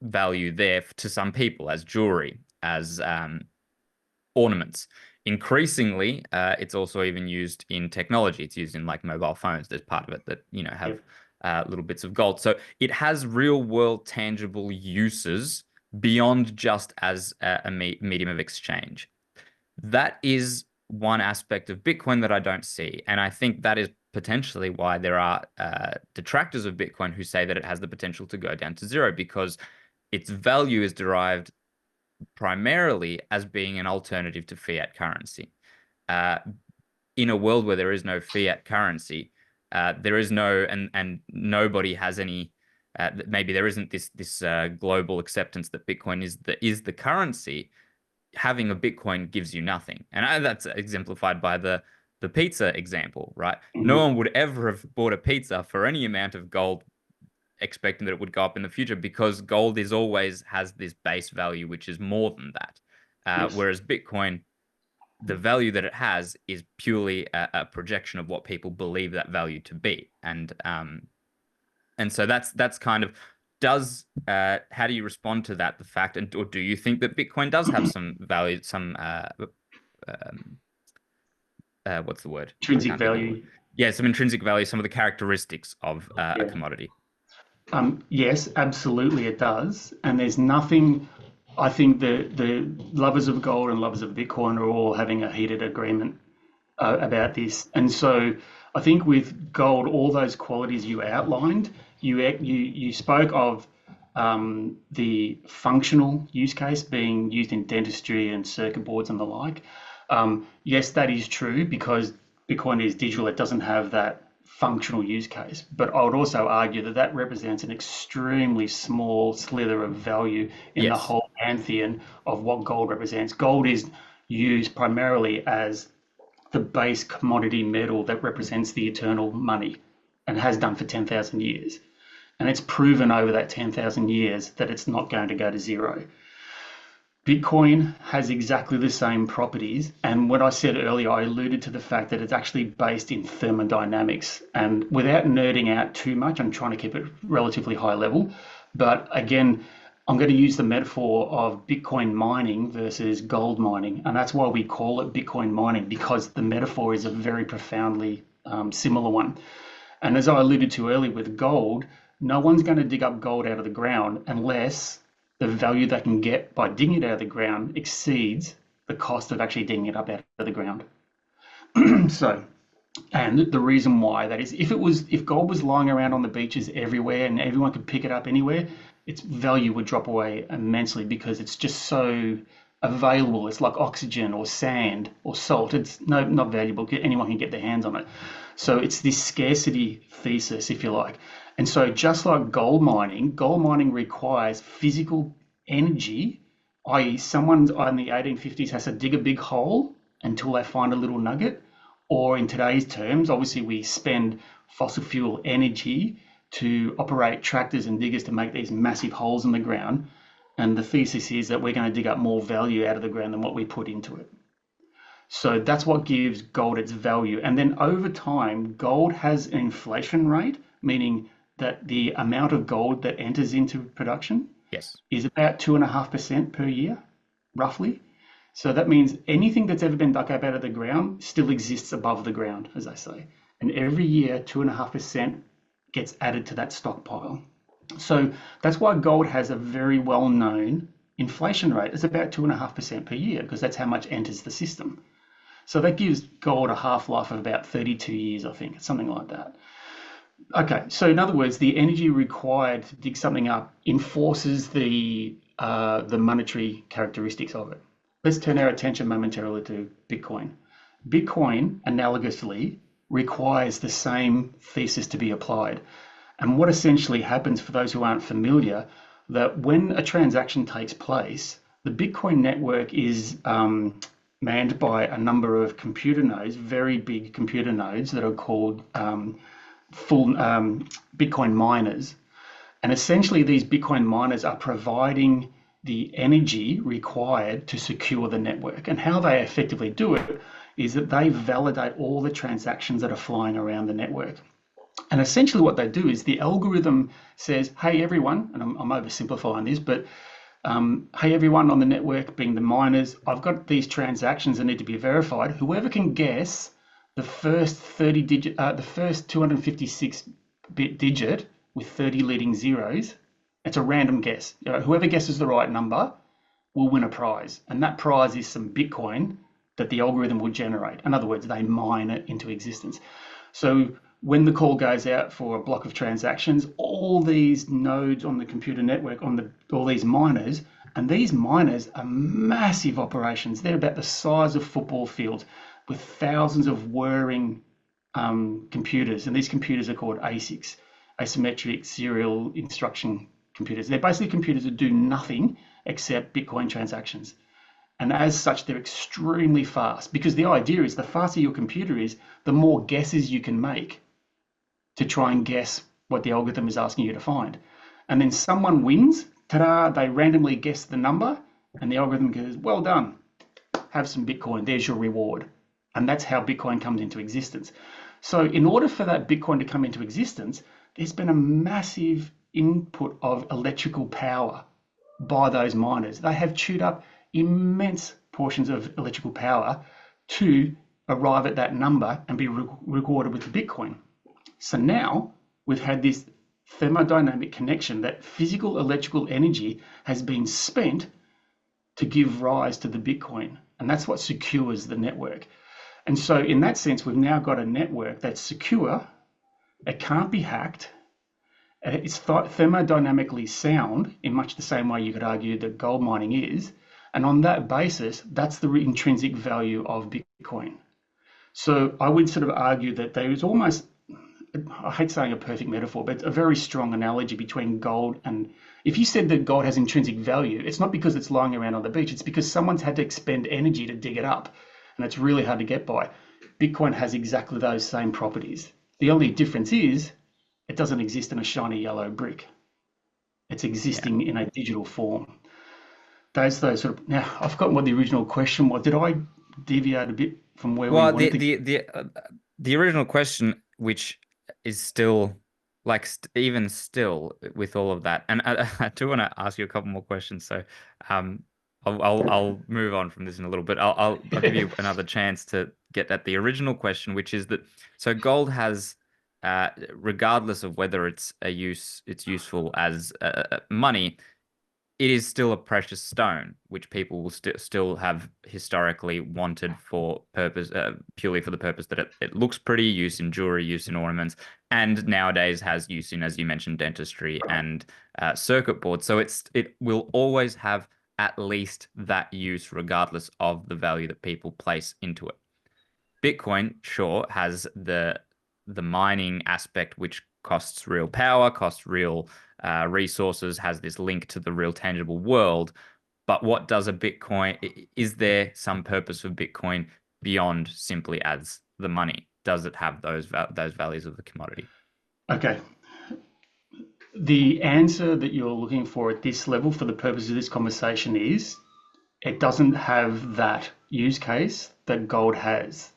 value there to some people as jewelry, as ornaments. Increasingly, it's also even used in technology. It's used in like mobile phones. There's part of it that, have Yep. little bits of gold. So it has real world tangible uses beyond just as a medium of exchange. That is one aspect of Bitcoin that I don't see. And I think that is potentially why there are detractors of Bitcoin who say that it has the potential to go down to zero, because its value is derived primarily as being an alternative to fiat currency. Uh, in a world where there is no fiat currency, there is no, and nobody has any. Maybe there isn't this global acceptance that Bitcoin is the currency. Having a Bitcoin gives you nothing, and that's exemplified by the pizza example, right? No Mhm. one would ever have bought a pizza for any amount of gold expecting that it would go up in the future, because gold is always has this base value which is more than that. Yes. Whereas Bitcoin, the value that it has is purely a projection of what people believe that value to be, and so that's kind of does how do you respond to that? The fact, and or do you think that Bitcoin does have some value, some um, what's the word? I Intrinsic can't think of the word. value. Yeah, some intrinsic value, some of the characteristics of a Yeah. commodity. Yes, absolutely it does. And there's nothing, I think the lovers of gold and lovers of Bitcoin are all having a heated agreement about this. And so I think with gold, all those qualities you outlined, you spoke of the functional use case being used in dentistry and circuit boards and the like. Yes, that is true because Bitcoin is digital. It doesn't have that functional use case. But I would also argue that that represents an extremely small slither of value in the Yes. whole pantheon of what gold represents. Gold is used primarily as the base commodity metal that represents the eternal money and has done for 10,000 years. And it's proven over that 10,000 years that it's not going to go to zero. Bitcoin has exactly the same properties. And what I said earlier, I alluded to the fact that it's actually based in thermodynamics. And without nerding out too much, I'm trying to keep it relatively high level. But again, I'm going to use the metaphor of Bitcoin mining versus gold mining. And that's why we call it Bitcoin mining, because the metaphor is a very profoundly similar one. And as I alluded to earlier with gold, no one's going to dig up gold out of the ground unless the value they can get by digging it out of the ground exceeds the cost of actually digging it up out of the ground. So, and the reason why that is, if gold was lying around on the beaches everywhere and everyone could pick it up anywhere, its value would drop away immensely because it's just so available. It's like oxygen or sand or salt. It's not valuable. Anyone can get their hands on it. So it's this scarcity thesis, if you like. And so just like gold mining requires physical energy, i.e., someone in the 1850s has to dig a big hole until they find a little nugget. Or in today's terms, obviously we spend fossil fuel energy to operate tractors and diggers to make these massive holes in the ground. And the thesis is that we're going to dig up more value out of the ground than what we put into it. So that's what gives gold its value. And then over time, gold has an inflation rate, meaning that the amount of gold that enters into production Yes. is about 2.5% per year, roughly. So that means anything that's ever been dug up out of the ground still exists above the ground, as I say. And every year, 2.5% gets added to that stockpile. So that's why gold has a very well known inflation rate. It's about 2.5% per year because that's how much enters the system. So that gives gold a half life of about 32 years, I think, something like that. Okay, so in other words, the energy required to dig something up enforces the monetary characteristics of it. Let's turn our attention momentarily to Bitcoin. Bitcoin, analogously, requires the same thesis to be applied. And what essentially happens for those who aren't familiar, that when a transaction takes place, the Bitcoin network is manned by a number of computer nodes, very big computer nodes that are called full Bitcoin miners. And essentially, these Bitcoin miners are providing the energy required to secure the network. And how they effectively do it is that they validate all the transactions that are flying around the network. And essentially what they do is the algorithm says, hey, everyone, and I'm oversimplifying this, but hey, everyone on the network, being the miners, I've got these transactions that need to be verified. Whoever can guess the first 30 digit, the first 256-bit digit with 30 leading zeros, it's a random guess. Whoever guesses the right number will win a prize. And that prize is some Bitcoin that the algorithm will generate. In other words, they mine it into existence. So when the call goes out for a block of transactions, all these nodes on the computer network, all these miners, and these miners are massive operations. They're about the size of football fields with thousands of whirring computers. And these computers are called ASICs, asymmetric serial instruction computers. They're basically computers that do nothing except Bitcoin transactions. And as such, they're extremely fast, because the idea is the faster your computer is, the more guesses you can make to try and guess what the algorithm is asking you to find. And then someone wins, ta-da, they randomly guess the number, and the algorithm goes, well done, have some Bitcoin, there's your reward. And that's how Bitcoin comes into existence. So in order for that Bitcoin to come into existence, there's been a massive input of electrical power by those miners. They have chewed up immense portions of electrical power to arrive at that number and be rewarded with the Bitcoin. So now we've had this thermodynamic connection, that physical electrical energy has been spent to give rise to the Bitcoin. And that's what secures the network. And so in that sense, we've now got a network that's secure, it can't be hacked, it's thermodynamically sound in much the same way you could argue that gold mining is. And on that basis, that's the intrinsic value of Bitcoin. So I would sort of argue that there is almost, I hate saying a perfect metaphor, but it's a very strong analogy between gold and, if you said that gold has intrinsic value, it's not because it's lying around on the beach, it's because someone's had to expend energy to dig it up, and it's really hard to get by. Bitcoin has exactly those same properties. The only difference is it doesn't exist in a shiny yellow brick. It's existing in a digital form. Those sort of, now I've forgotten what the original question was. Did I deviate a bit from where we Well, wanted to? the original question, which is still like even still with all of that, and I do want to ask you a couple more questions. So, um, I'll move on from this in a little bit. I'll give you another chance to get at the original question, which is that so gold has, regardless of whether it's useful as money, it is still a precious stone, which people will still have historically wanted for purpose, purely for the purpose that it looks pretty, use in jewelry, use in ornaments, and nowadays has use in, as you mentioned, dentistry and circuit boards. So it will always have at least that use, regardless of the value that people place into it. Bitcoin, sure, has the mining aspect, which costs real power, costs real resources, has this link to the real tangible world. But what does a Bitcoin, is there some purpose for Bitcoin beyond simply as the money? Does it have those values of the commodity? Okay. The answer that you're looking for at this level for the purpose of this conversation is it doesn't have that use case that gold has,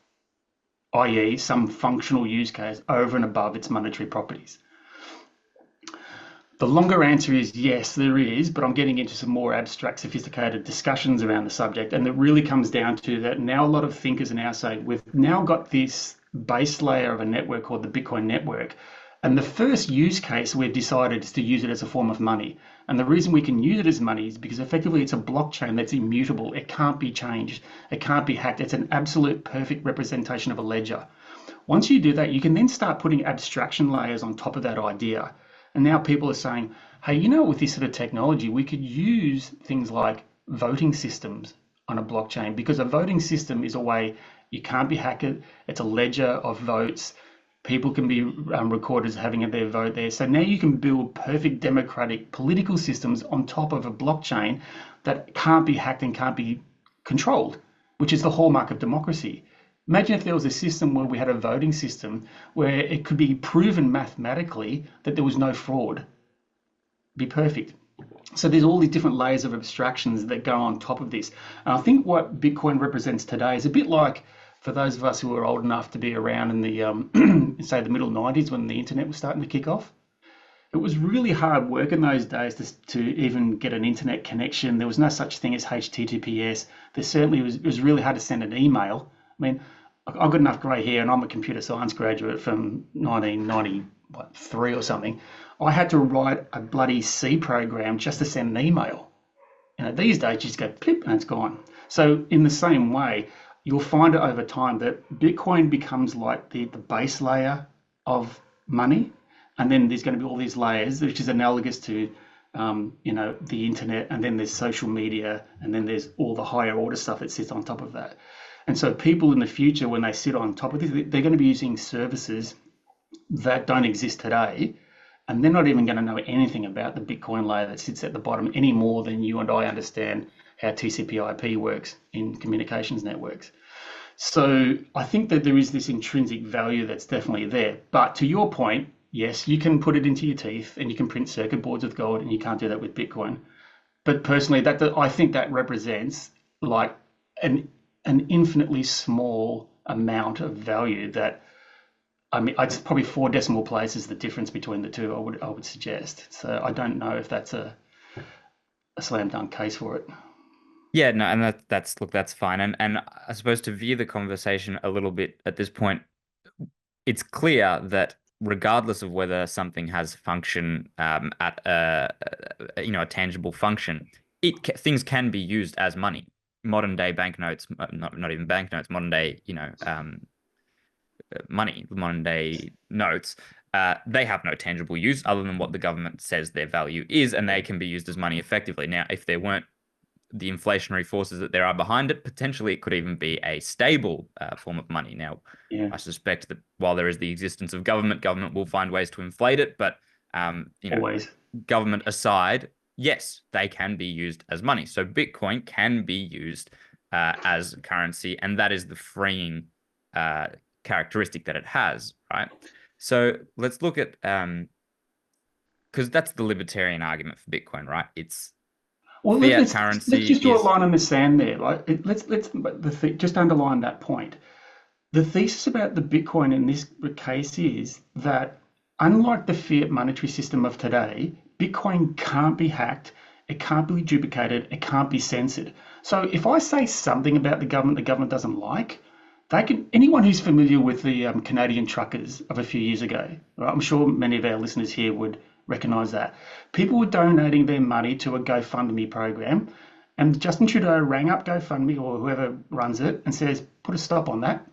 i.e. some functional use case over and above its monetary properties. The longer answer is yes, there is, but I'm getting into some more abstract, sophisticated discussions around the subject. And it really comes down to that now a lot of thinkers are now saying we've now got this base layer of a network called the Bitcoin network. And the first use case we've decided is to use it as a form of money. And the reason we can use it as money is because effectively it's a blockchain that's immutable. It can't be changed. It can't be hacked. It's an absolute perfect representation of a ledger. Once you do that, you can then start putting abstraction layers on top of that idea. And now people are saying, hey, with this sort of technology, we could use things like voting systems on a blockchain, because a voting system is a way you can't be hacked. It's a ledger of votes. People can be recorded as having their vote there. So now you can build perfect democratic political systems on top of a blockchain that can't be hacked and can't be controlled, which is the hallmark of democracy. Imagine if there was a system where we had a voting system where it could be proven mathematically that there was no fraud. It'd be perfect. So there's all these different layers of abstractions that go on top of this. And I think what Bitcoin represents today is a bit like for those of us who were old enough to be around in the say the middle 90s when the internet was starting to kick off, it was really hard work in those days to even get an internet connection. There was no such thing as HTTPS. There certainly was. It was really hard to send an email. I mean, I've got enough grey hair, and I'm a computer science graduate from 1993 or something. I had to write a bloody C program just to send an email. These days you just go clip and it's gone. So in the same way, you'll find it over time that Bitcoin becomes like the base layer of money, and then there's going to be all these layers, which is analogous to the internet, and then there's social media, and then there's all the higher order stuff that sits on top of that. And so people in the future, when they sit on top of this, they're going to be using services that don't exist today, and they're not even going to know anything about the Bitcoin layer that sits at the bottom any more than you and I understand how TCP/IP works in communications networks. So I think that there is this intrinsic value that's definitely there. But to your point, yes, you can put it into your teeth and you can print circuit boards with gold, and you can't do that with Bitcoin. But personally, I think that represents like an infinitely small amount of value that, I mean, it's probably 4 decimal places the difference between the two, I would suggest. So I don't know if that's a slam dunk case for it. Yeah, no, and that's fine. And I suppose to view the conversation a little bit at this point, it's clear that regardless of whether something has function at a tangible function, things can be used as money. Modern day banknotes, not even banknotes, modern day money, modern day notes, they have no tangible use other than what the government says their value is, and they can be used as money effectively. Now, if there weren't the inflationary forces that there are behind it, potentially it could even be a stable form of money. Now, Yeah, I suspect that while there is the existence of government will find ways to inflate it, but always. government aside, yes, they can be used as money. So Bitcoin can be used as currency, and that is the freeing characteristic that it has, right? So let's look at because that's the libertarian argument for Bitcoin, right? It's Well, fiat let's currency just draw a is line in the sand there. Like, just underline that point. The thesis about the Bitcoin in this case is that, unlike the fiat monetary system of today, Bitcoin can't be hacked, it can't be duplicated, it can't be censored. So if I say something about the government doesn't like, they can. Anyone who's familiar with the Canadian truckers of a few years ago, right, I'm sure many of our listeners here would recognise that. People were donating their money to a GoFundMe program, and Justin Trudeau rang up GoFundMe or whoever runs it and says, put a stop on that.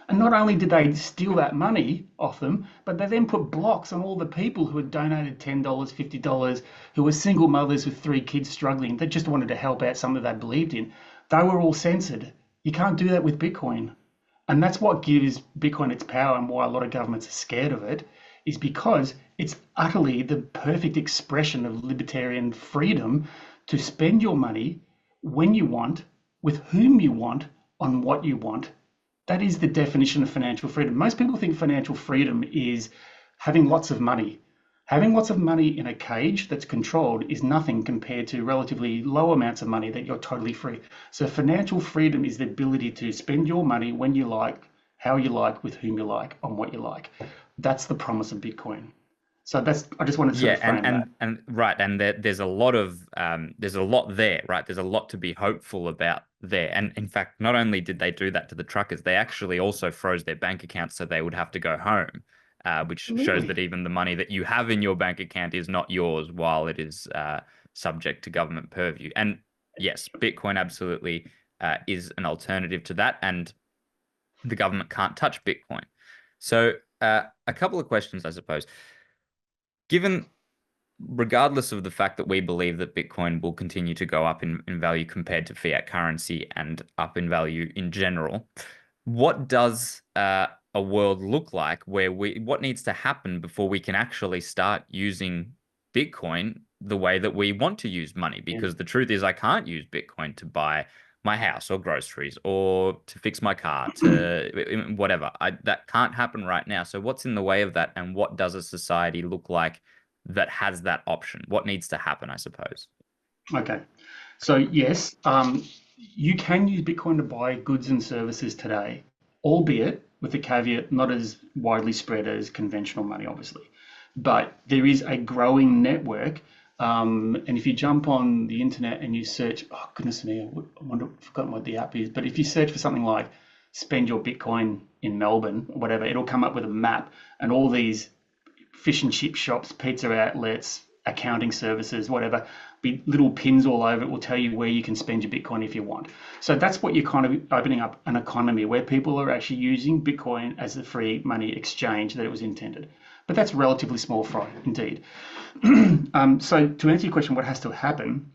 And not only did they steal that money off them, but they then put blocks on all the people who had donated $10, $50, who were single mothers with 3 kids struggling, that just wanted to help out something they believed in. They were all censored. You can't do that with Bitcoin. And that's what gives Bitcoin its power, and why a lot of governments are scared of it, is because it's utterly the perfect expression of libertarian freedom to spend your money when you want, with whom you want, on what you want. That is the definition of financial freedom. Most people think financial freedom is having lots of money. Having lots of money in a cage that's controlled is nothing compared to relatively low amounts of money that you're totally free. So financial freedom is the ability to spend your money when you like, how you like, with whom you like, on what you like. That's the promise of Bitcoin. So I just wanted to sort yeah, of frame that. and right, and there's a lot of there's a lot there, right? There's a lot to be hopeful about there. And in fact, not only did they do that to the truckers, they actually also froze their bank accounts so they would have to go home, which shows that Absolutely. even the money that you have in your bank account is not yours while it is subject to government purview. And yes, Bitcoin absolutely is an alternative to that, and the government can't touch Bitcoin. So a couple of questions, I suppose. Given regardless of the fact that we believe that Bitcoin will continue to go up in value compared to fiat currency and up in value in general, what does a world look like where what needs to happen before we can actually start using Bitcoin the way that we want to use money? Yeah. Because the truth is, I can't use Bitcoin to buy my house or groceries or to fix my car, to whatever. That can't happen right now. So what's in the way of that, and what does a society look like that has that option? What needs to happen, I suppose? Okay. So yes, you can use Bitcoin to buy goods and services today. albeit with the caveat not as widely spread as conventional money, obviously. But there is a growing network. And if you jump on the internet and you search, oh goodness me, I wonder, I've forgotten what the app is, but if you search for something like spend your Bitcoin in Melbourne or whatever, it'll come up with a map and all these fish and chip shops, pizza outlets, accounting services, whatever, be little pins all over it will tell you where you can spend your Bitcoin if you want. So that's what you're kind of opening up an economy where people are actually using Bitcoin as the free money exchange that it was intended. But that's relatively small fry indeed. So to answer your question, what has to happen?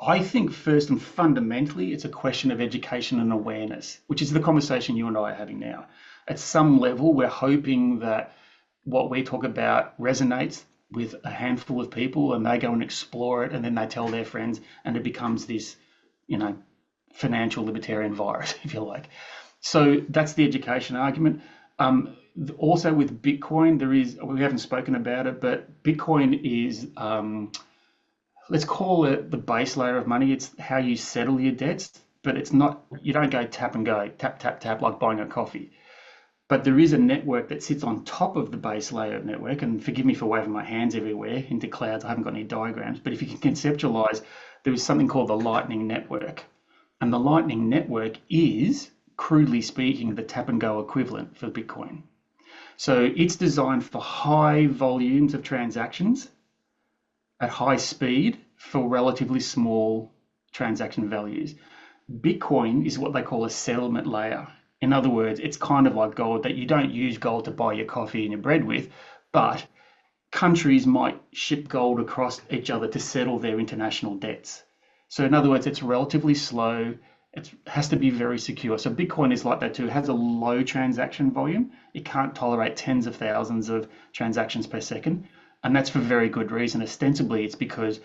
I think first and fundamentally, it's a question of education and awareness, which is the conversation you and I are having now. At some level, we're hoping that what we talk about resonates with a handful of people and they go and explore it and then they tell their friends and it becomes this, financial libertarian virus, if you like. So that's the education argument. Also with Bitcoin, we haven't spoken about it, but Bitcoin is, let's call it the base layer of money. It's how you settle your debts, but it's not, you don't go tap and go, tap, tap, tap, like buying a coffee. But there is a network that sits on top of the base layer network, and forgive me for waving my hands everywhere into clouds, I haven't got any diagrams, but if you can conceptualize, there is something called the Lightning Network. And the Lightning Network is, crudely speaking, the tap and go equivalent for Bitcoin. So it's designed for high volumes of transactions at high speed for relatively small transaction values. Bitcoin is what they call a settlement layer. In other words, it's kind of like gold, that you don't use gold to buy your coffee and your bread with, but countries might ship gold across each other to settle their international debts. So in other words, it's relatively slow. It has to be very secure. So Bitcoin is like that too. It has a low transaction volume. It can't tolerate tens of thousands of transactions per second. And that's for very good reason. Ostensibly, it's because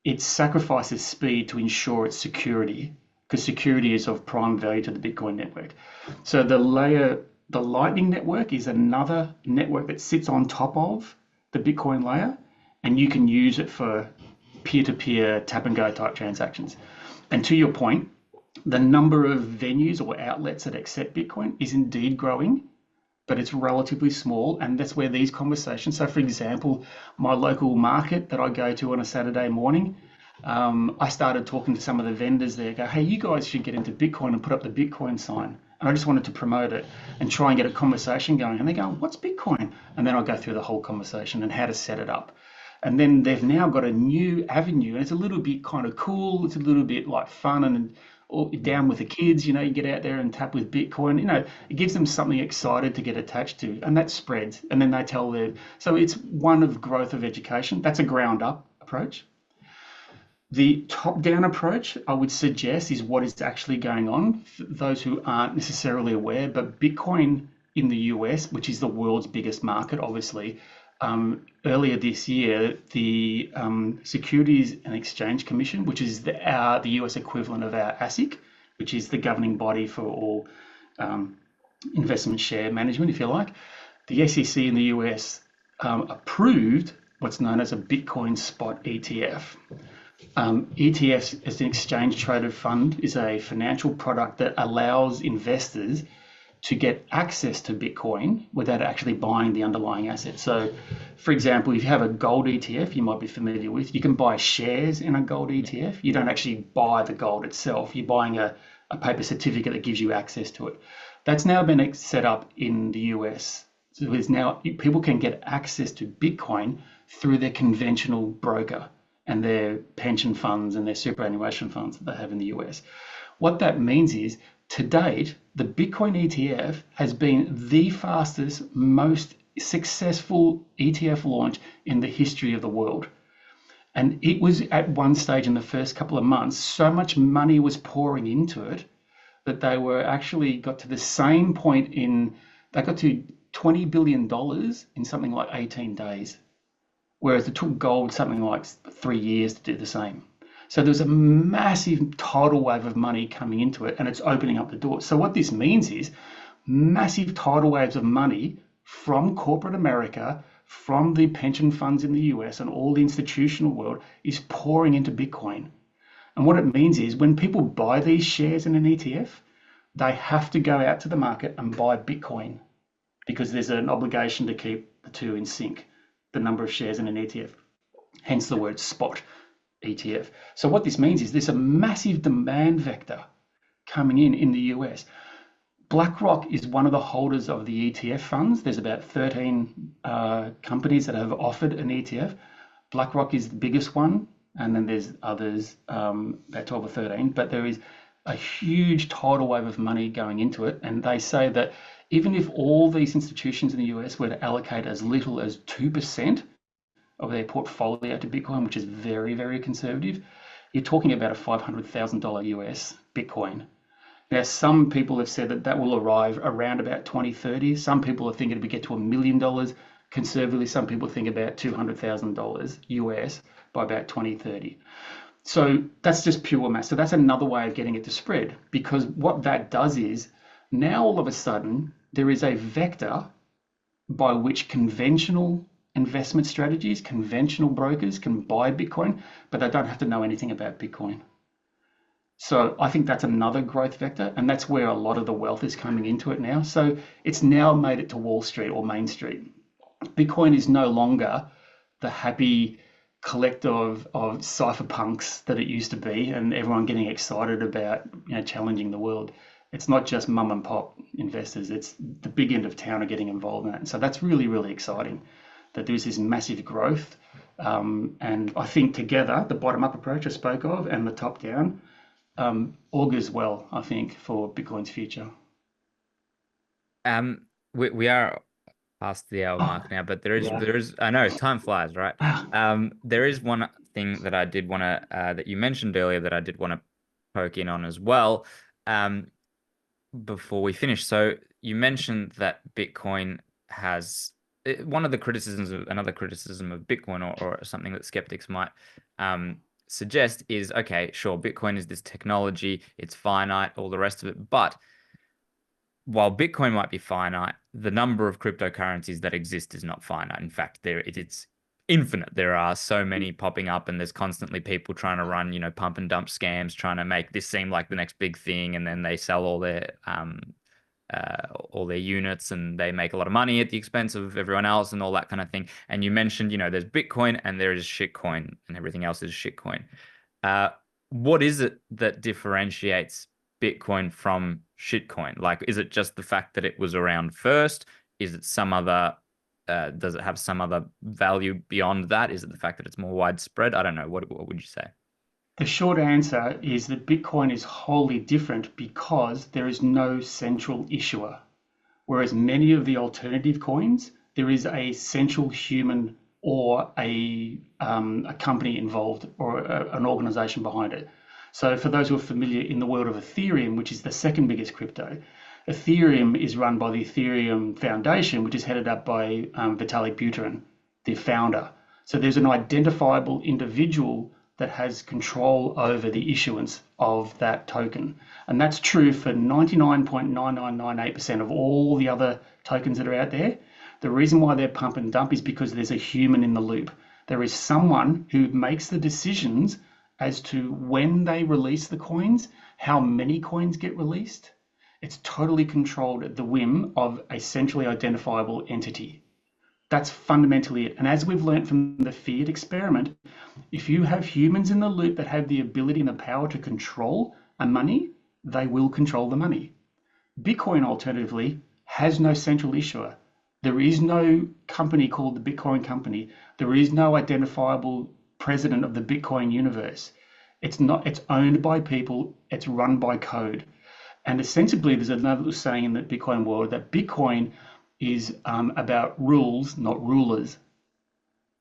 it sacrifices speed to ensure its security, because security is of prime value to the Bitcoin network. So the Lightning Network is another network that sits on top of the Bitcoin layer, and you can use it for peer-to-peer tap and go type transactions. And to your point, the number of venues or outlets that accept Bitcoin is indeed growing, but it's relatively small, and that's where these conversations. So for example, my local market that I go to on a Saturday morning, I started talking to some of the vendors there, go, hey, you guys should get into Bitcoin and put up the Bitcoin sign. And I just wanted to promote it and try and get a conversation going. And they go, what's Bitcoin? And then I'll go through the whole conversation and how to set it up. And then they've now got a new avenue, and it's a little bit kind of cool. It's a little bit like fun and down with the kids, you get out there and tap with Bitcoin, it gives them something excited to get attached to, and that spreads. And then they tell them, so it's one of growth of education. That's a ground up approach. The top down approach, I would suggest, is what is actually going on for those who aren't necessarily aware. But Bitcoin in the US, which is the world's biggest market, obviously, earlier this year, the Securities and Exchange Commission, which is the US equivalent of our ASIC, which is the governing body for all investment share management, if you like, the SEC in the US approved what's known as a Bitcoin spot ETF. ETFs, as an exchange traded fund, is a financial product that allows investors to get access to Bitcoin without actually buying the underlying asset. So, for example, if you have a gold ETF you might be familiar with, you can buy shares in a gold ETF. You don't actually buy the gold itself. You're buying a paper certificate that gives you access to it. That's now been set up in the US. So there's now, people can get access to Bitcoin through their conventional broker and their pension funds and their superannuation funds that they have in the US. What that means is, to date, the Bitcoin ETF has been the fastest, most successful ETF launch in the history of the world. And it was at one stage in the first couple of months, so much money was pouring into it that they were actually got to the same point they got to $20 billion in something like 18 days. Whereas it took gold something like 3 years to do the same. So there's a massive tidal wave of money coming into it, and it's opening up the door. So what this means is massive tidal waves of money from corporate America, from the pension funds in the US and all the institutional world is pouring into Bitcoin. And what it means is when people buy these shares in an ETF, they have to go out to the market and buy Bitcoin because there's an obligation to keep the two in sync, the number of shares in an ETF, hence the word spot ETF. So what this means is there's a massive demand vector coming in the US. BlackRock is one of the holders of the ETF funds. There's about 13 companies that have offered an ETF. BlackRock is the biggest one, and then there's others, about 12 or 13, but there is a huge tidal wave of money going into it. And they say that even if all these institutions in the US were to allocate as little as 2% of their portfolio to Bitcoin, which is very, very conservative, you're talking about a $500,000 US Bitcoin. Now, some people have said that that will arrive around about 2030. Some people are thinking it would get to $1 million conservatively. Some people think about $200,000 US by about 2030. So that's just pure mass. So that's another way of getting it to spread, because what that does is now all of a sudden there is a vector by which conventional investment strategies, conventional brokers can buy Bitcoin, but they don't have to know anything about Bitcoin. So I think that's another growth vector, and that's where a lot of the wealth is coming into it now. So it's now made it to Wall Street or Main Street. Bitcoin is no longer the happy collective of cypherpunks that it used to be, and everyone getting excited about, challenging the world. It's not just mum and pop investors, it's the big end of town are getting involved in that. So that's really, really exciting that there's this massive growth. And I think together, the bottom-up approach I spoke of and the top-down augurs well, I think, for Bitcoin's future. We are past the hour mark now, but Yeah. there is I know time flies, right? There is one thing that I did want to that you mentioned earlier that I did want to poke in on as well, before we finish. So you mentioned that Bitcoin has one of the criticisms of another criticism of Bitcoin, or something that skeptics might suggest is, okay, sure, Bitcoin is this technology, it's finite, all the rest of it, but while Bitcoin might be finite, the number of cryptocurrencies that exist is not finite. In fact, it's infinite. There are so many popping up, and there's constantly people trying to run, pump and dump scams, trying to make this seem like the next big thing, and then they sell all their units, and they make a lot of money at the expense of everyone else, and all that kind of thing. And you mentioned, there's Bitcoin and there is shitcoin, and everything else is shitcoin. What is it that differentiates Bitcoin from shitcoin? Like, is it just the fact that it was around first? Is it some other, does it have some other value beyond that? Is it the fact that it's more widespread? I don't know. What would you say? The short answer is that Bitcoin is wholly different because there is no central issuer. Whereas many of the alternative coins, there is a central human or a company involved, or an organization behind it. So for those who are familiar in the world of Ethereum, which is the second biggest crypto, Ethereum is run by the Ethereum Foundation, which is headed up by Vitalik Buterin, the founder. So there's an identifiable individual that has control over the issuance of that token. And that's true for 99.9998% of all the other tokens that are out there. The reason why they're pump and dump is because there's a human in the loop. There is someone who makes the decisions as to when they release the coins, how many coins get released. It's totally controlled at the whim of a centrally identifiable entity. That's fundamentally it. And as we've learned from the fiat experiment, if you have humans in the loop that have the ability and the power to control a money, they will control the money. Bitcoin, alternatively, has no central issuer. There is no company called the Bitcoin company. There is no identifiable president of the Bitcoin universe. It's owned by people. It's run by code. And ostensibly, there's another saying in the Bitcoin world that Bitcoin is about rules, not rulers,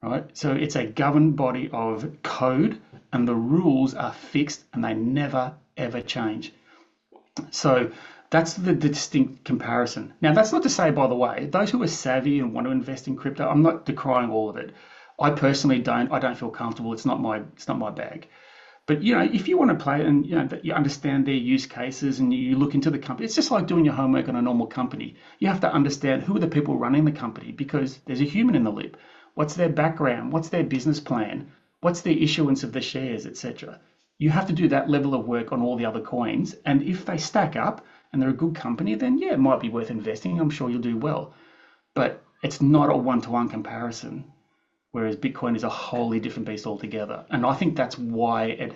right? So it's a governed body of code, and the rules are fixed and they never, ever change. So that's the distinct comparison. Now, that's not to say, by the way, those who are savvy and want to invest in crypto, I'm not decrying all of it. I personally don't. I don't feel comfortable. It's not my bag. But if you want to play and that you understand their use cases and you look into the company, it's just like doing your homework on a normal company. You have to understand who are the people running the company, because there's a human in the loop. What's their background? What's their business plan? What's the issuance of the shares, etc. You have to do that level of work on all the other coins, and if they stack up and they're a good company, then yeah, it might be worth investing. I'm sure you'll do well. But it's not a one-to-one comparison, whereas Bitcoin is a wholly different beast altogether. And I think that's why it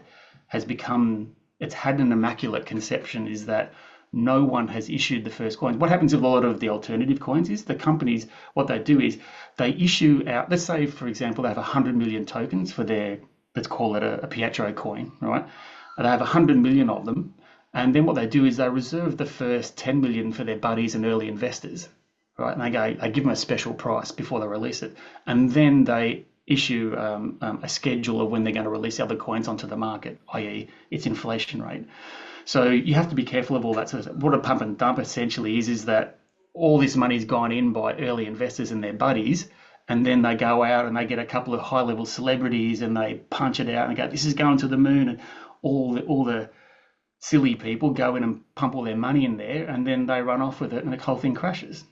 has become, it's had an immaculate conception, is that no one has issued the first coins. What happens with a lot of the alternative coins is the companies, what they do is they issue out, let's say, for example, they have 100 million tokens for their, let's call it a Pietro coin, right? And they have 100 million of them. And then what they do is they reserve the first 10 million for their buddies and early investors, right? And they give them a special price before they release it. And then they issue a schedule of when they're going to release other coins onto the market, i.e. its inflation rate. So you have to be careful of all that sort of stuff. What a pump and dump essentially is that all this money's gone in by early investors and their buddies, and then they go out and they get a couple of high-level celebrities and they punch it out and go, this is going to the moon, and all the silly people go in and pump all their money in there, and then they run off with it and the whole thing crashes.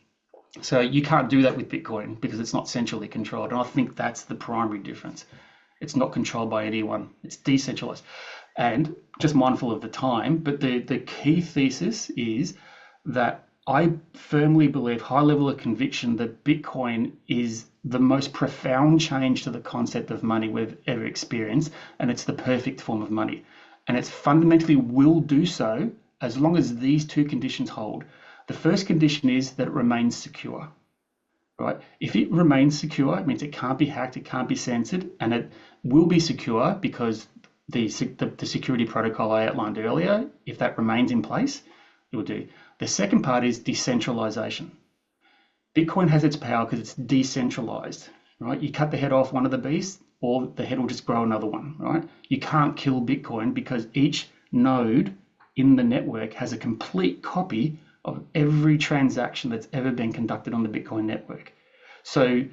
So you can't do that with Bitcoin because it's not centrally controlled. And I think that's the primary difference. It's not controlled by anyone. It's decentralized. And just mindful of the time, but the key thesis is that I firmly believe, high level of conviction, that Bitcoin is the most profound change to the concept of money we've ever experienced. And it's the perfect form of money. And it fundamentally will do so as long as these two conditions hold. The first condition is that it remains secure, right? If it remains secure, it means it can't be hacked, it can't be censored, and it will be secure because the security protocol I outlined earlier, if that remains in place, it will do. The second part is decentralization. Bitcoin has its power because it's decentralized, right? You cut the head off one of the beasts, or the head will just grow another one, right? You can't kill Bitcoin because each node in the network has a complete copy of every transaction that's ever been conducted on the Bitcoin network. So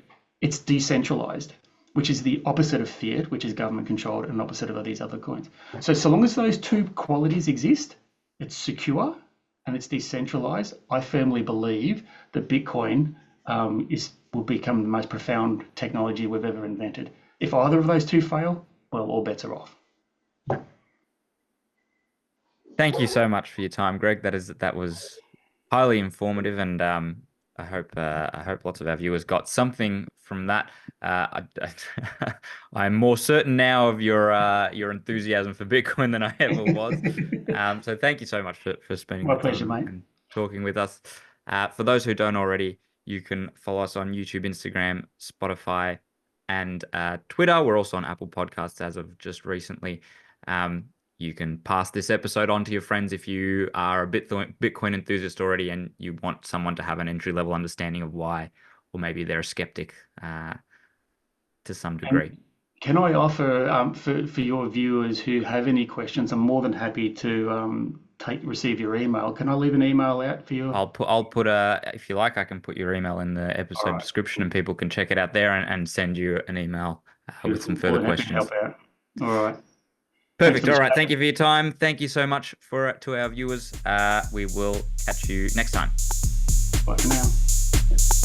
it's decentralized, which is the opposite of fiat, which is government controlled, and opposite of these other coins. So long as those two qualities exist, it's secure and it's decentralized. I firmly believe that Bitcoin will become the most profound technology we've ever invented. If either of those two fail, well, all bets are off. Thank you so much for your time, Greg. That was highly informative, and I hope lots of our viewers got something from that. I'm more certain now of your enthusiasm for Bitcoin than I ever was. So thank you so much for spending My the pleasure, time mate. and talking with us. For those who don't already, you can follow us on YouTube, Instagram, Spotify, and Twitter. We're also on Apple Podcasts as of just recently. You can pass this episode on to your friends if you are a Bitcoin enthusiast already and you want someone to have an entry-level understanding of why, or maybe they're a skeptic to some degree. And can I offer for your viewers who have any questions, I'm more than happy to receive your email. Can I leave an email out for you? I'll put if you like, I can put your email in the episode All right, description, cool. and people can check it out there and send you an email with some Beautiful. More further than happy to questions. help out. All right. Thanks Perfect. for the All right. chat. Thank you for your time. Thank you so much to our viewers. We will catch you next time. Bye for now.